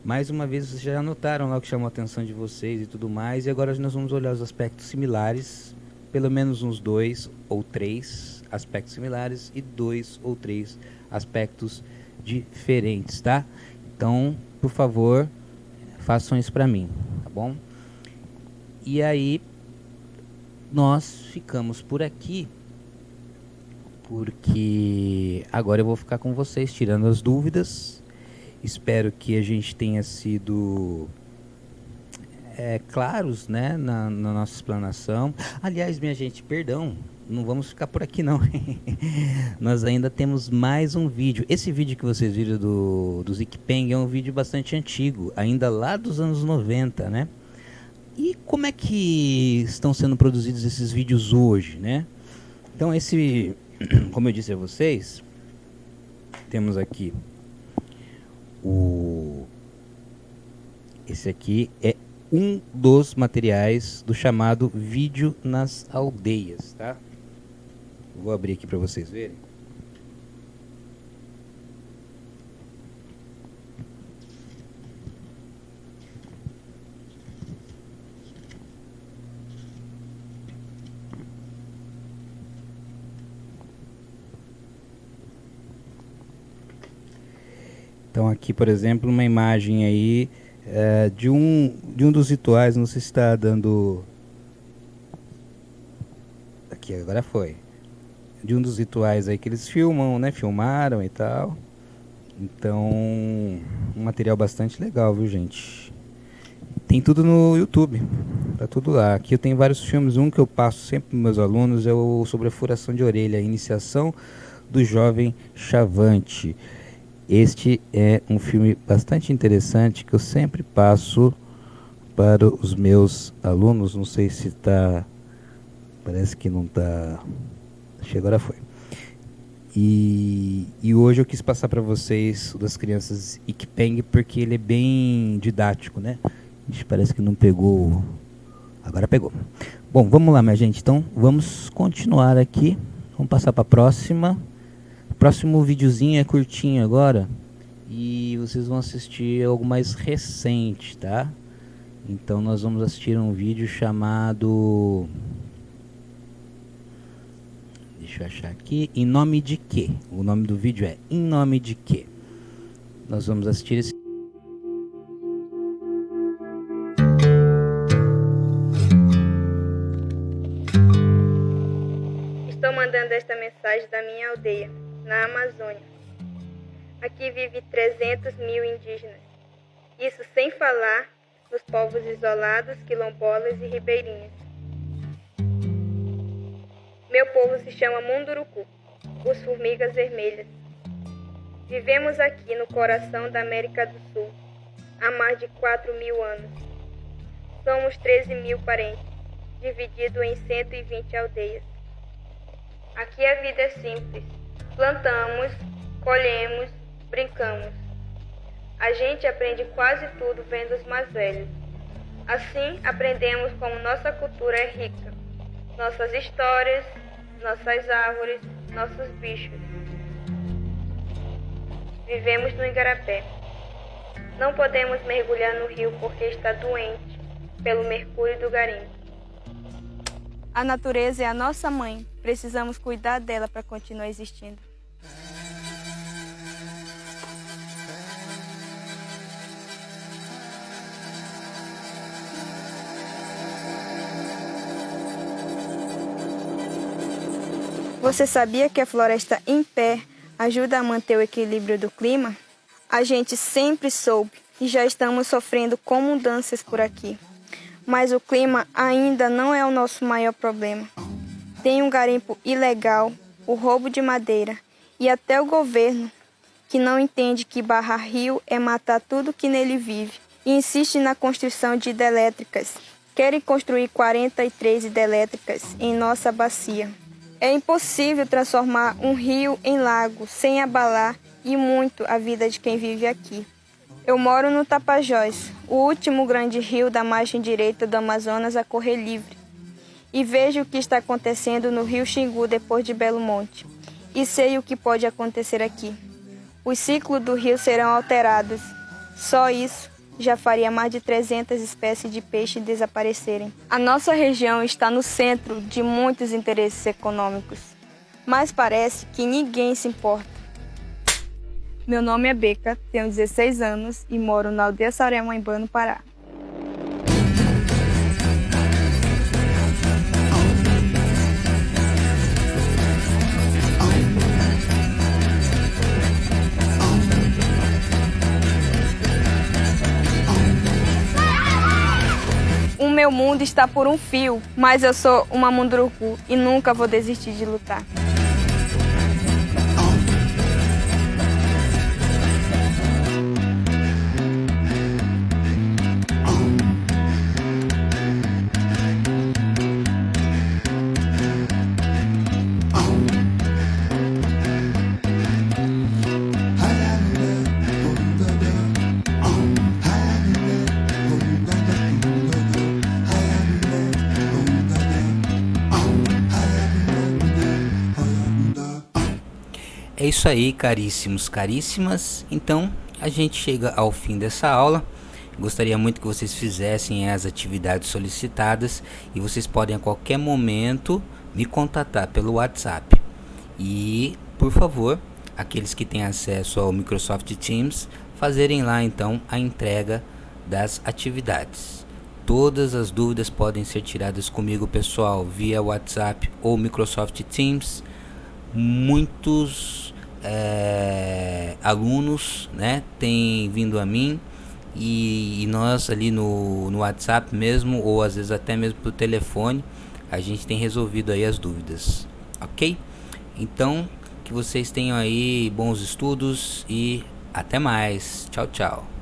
mais uma vez, vocês já anotaram lá o que chamou a atenção de vocês e tudo mais. E agora nós vamos olhar os aspectos similares, pelo menos uns 2 ou 3 aspectos similares e 2 ou 3 aspectos diferentes, tá? Então, por favor, façam isso para mim, tá bom? E aí, nós ficamos por aqui, porque agora eu vou ficar com vocês tirando as dúvidas. Espero que a gente tenha sido claros, né, na nossa explanação. Aliás, minha gente, perdão, não vamos ficar por aqui não. Nós ainda temos mais um vídeo. Esse vídeo que vocês viram do Ikipeng é um vídeo bastante antigo, ainda lá dos anos 90, né? E como é que estão sendo produzidos esses vídeos hoje, né? Então como eu disse a vocês, temos aqui esse aqui é um dos materiais do chamado Vídeo nas Aldeias, tá? Vou abrir aqui para vocês verem. Então aqui, por exemplo, uma imagem aí de um dos rituais, não sei se está dando... Aqui, agora foi. De um dos rituais aí que eles filmam, né? Filmaram e tal. Então, um material bastante legal, viu, gente? Tem tudo no YouTube, tá tudo lá. Aqui eu tenho vários filmes, um que eu passo sempre para meus alunos é o sobre a furação de orelha, a iniciação do jovem Chavante. Este é um filme bastante interessante que eu sempre passo para os meus alunos. Não sei se está... Parece que não está... Acho que agora foi. E hoje eu quis passar para vocês o das crianças Ikpeng, porque ele é bem didático, né? A gente parece que não pegou... Agora pegou. Bom, vamos lá, minha gente. Então, vamos continuar aqui. Vamos passar para a próxima. O próximo videozinho é curtinho agora e vocês vão assistir algo mais recente, tá? Então nós vamos assistir um vídeo chamado... Deixa eu achar aqui. Em Nome de Quê? O nome do vídeo é Em Nome de Quê? Nós vamos assistir esse... Estou mandando esta mensagem da minha aldeia, na Amazônia. Aqui vive 300 mil indígenas. Isso sem falar nos povos isolados, quilombolas e ribeirinhas. Meu povo se chama Munduruku, os formigas vermelhas. Vivemos aqui no coração da América do Sul, há mais de 4.000 anos. Somos 13 mil parentes, divididos em 120 aldeias. Aqui a vida é simples. Plantamos, colhemos, brincamos. A gente aprende quase tudo vendo os mais velhos. Assim, aprendemos como nossa cultura é rica. Nossas histórias, nossas árvores, nossos bichos. Vivemos no igarapé. Não podemos mergulhar no rio porque está doente pelo mercúrio do garimpo. A natureza é a nossa mãe. Precisamos cuidar dela para continuar existindo. Você sabia que a floresta em pé ajuda a manter o equilíbrio do clima? A gente sempre soube e já estamos sofrendo com mudanças por aqui. Mas o clima ainda não é o nosso maior problema. Tem um garimpo ilegal, o roubo de madeira e até o governo, que não entende que barrar rio é matar tudo que nele vive e insiste na construção de hidrelétricas. Querem construir 43 hidrelétricas em nossa bacia. É impossível transformar um rio em lago sem abalar e muito a vida de quem vive aqui. Eu moro no Tapajós, o último grande rio da margem direita do Amazonas a correr livre. E vejo o que está acontecendo no Rio Xingu depois de Belo Monte. E sei o que pode acontecer aqui. Os ciclos do rio serão alterados. Só isso já faria mais de 300 espécies de peixe desaparecerem. A nossa região está no centro de muitos interesses econômicos, mas parece que ninguém se importa. Meu nome é Beca, tenho 16 anos e moro na aldeia Saremaimbã, no Pará. O meu mundo está por um fio, mas eu sou uma Munduruku e nunca vou desistir de lutar. É isso aí, caríssimos, caríssimas. Então, a gente chega ao fim dessa aula. Gostaria muito que vocês fizessem as atividades solicitadas e vocês podem a qualquer momento me contatar pelo WhatsApp. E, por favor, aqueles que têm acesso ao Microsoft Teams, fazerem lá então a entrega das atividades. Todas as dúvidas podem ser tiradas comigo, pessoal, via WhatsApp ou Microsoft Teams. Muitos alunos, né, têm vindo a mim e nós ali no WhatsApp mesmo, ou às vezes até mesmo por telefone, a gente tem resolvido aí as dúvidas, ok? Então, que vocês tenham aí bons estudos e até mais. Tchau, tchau.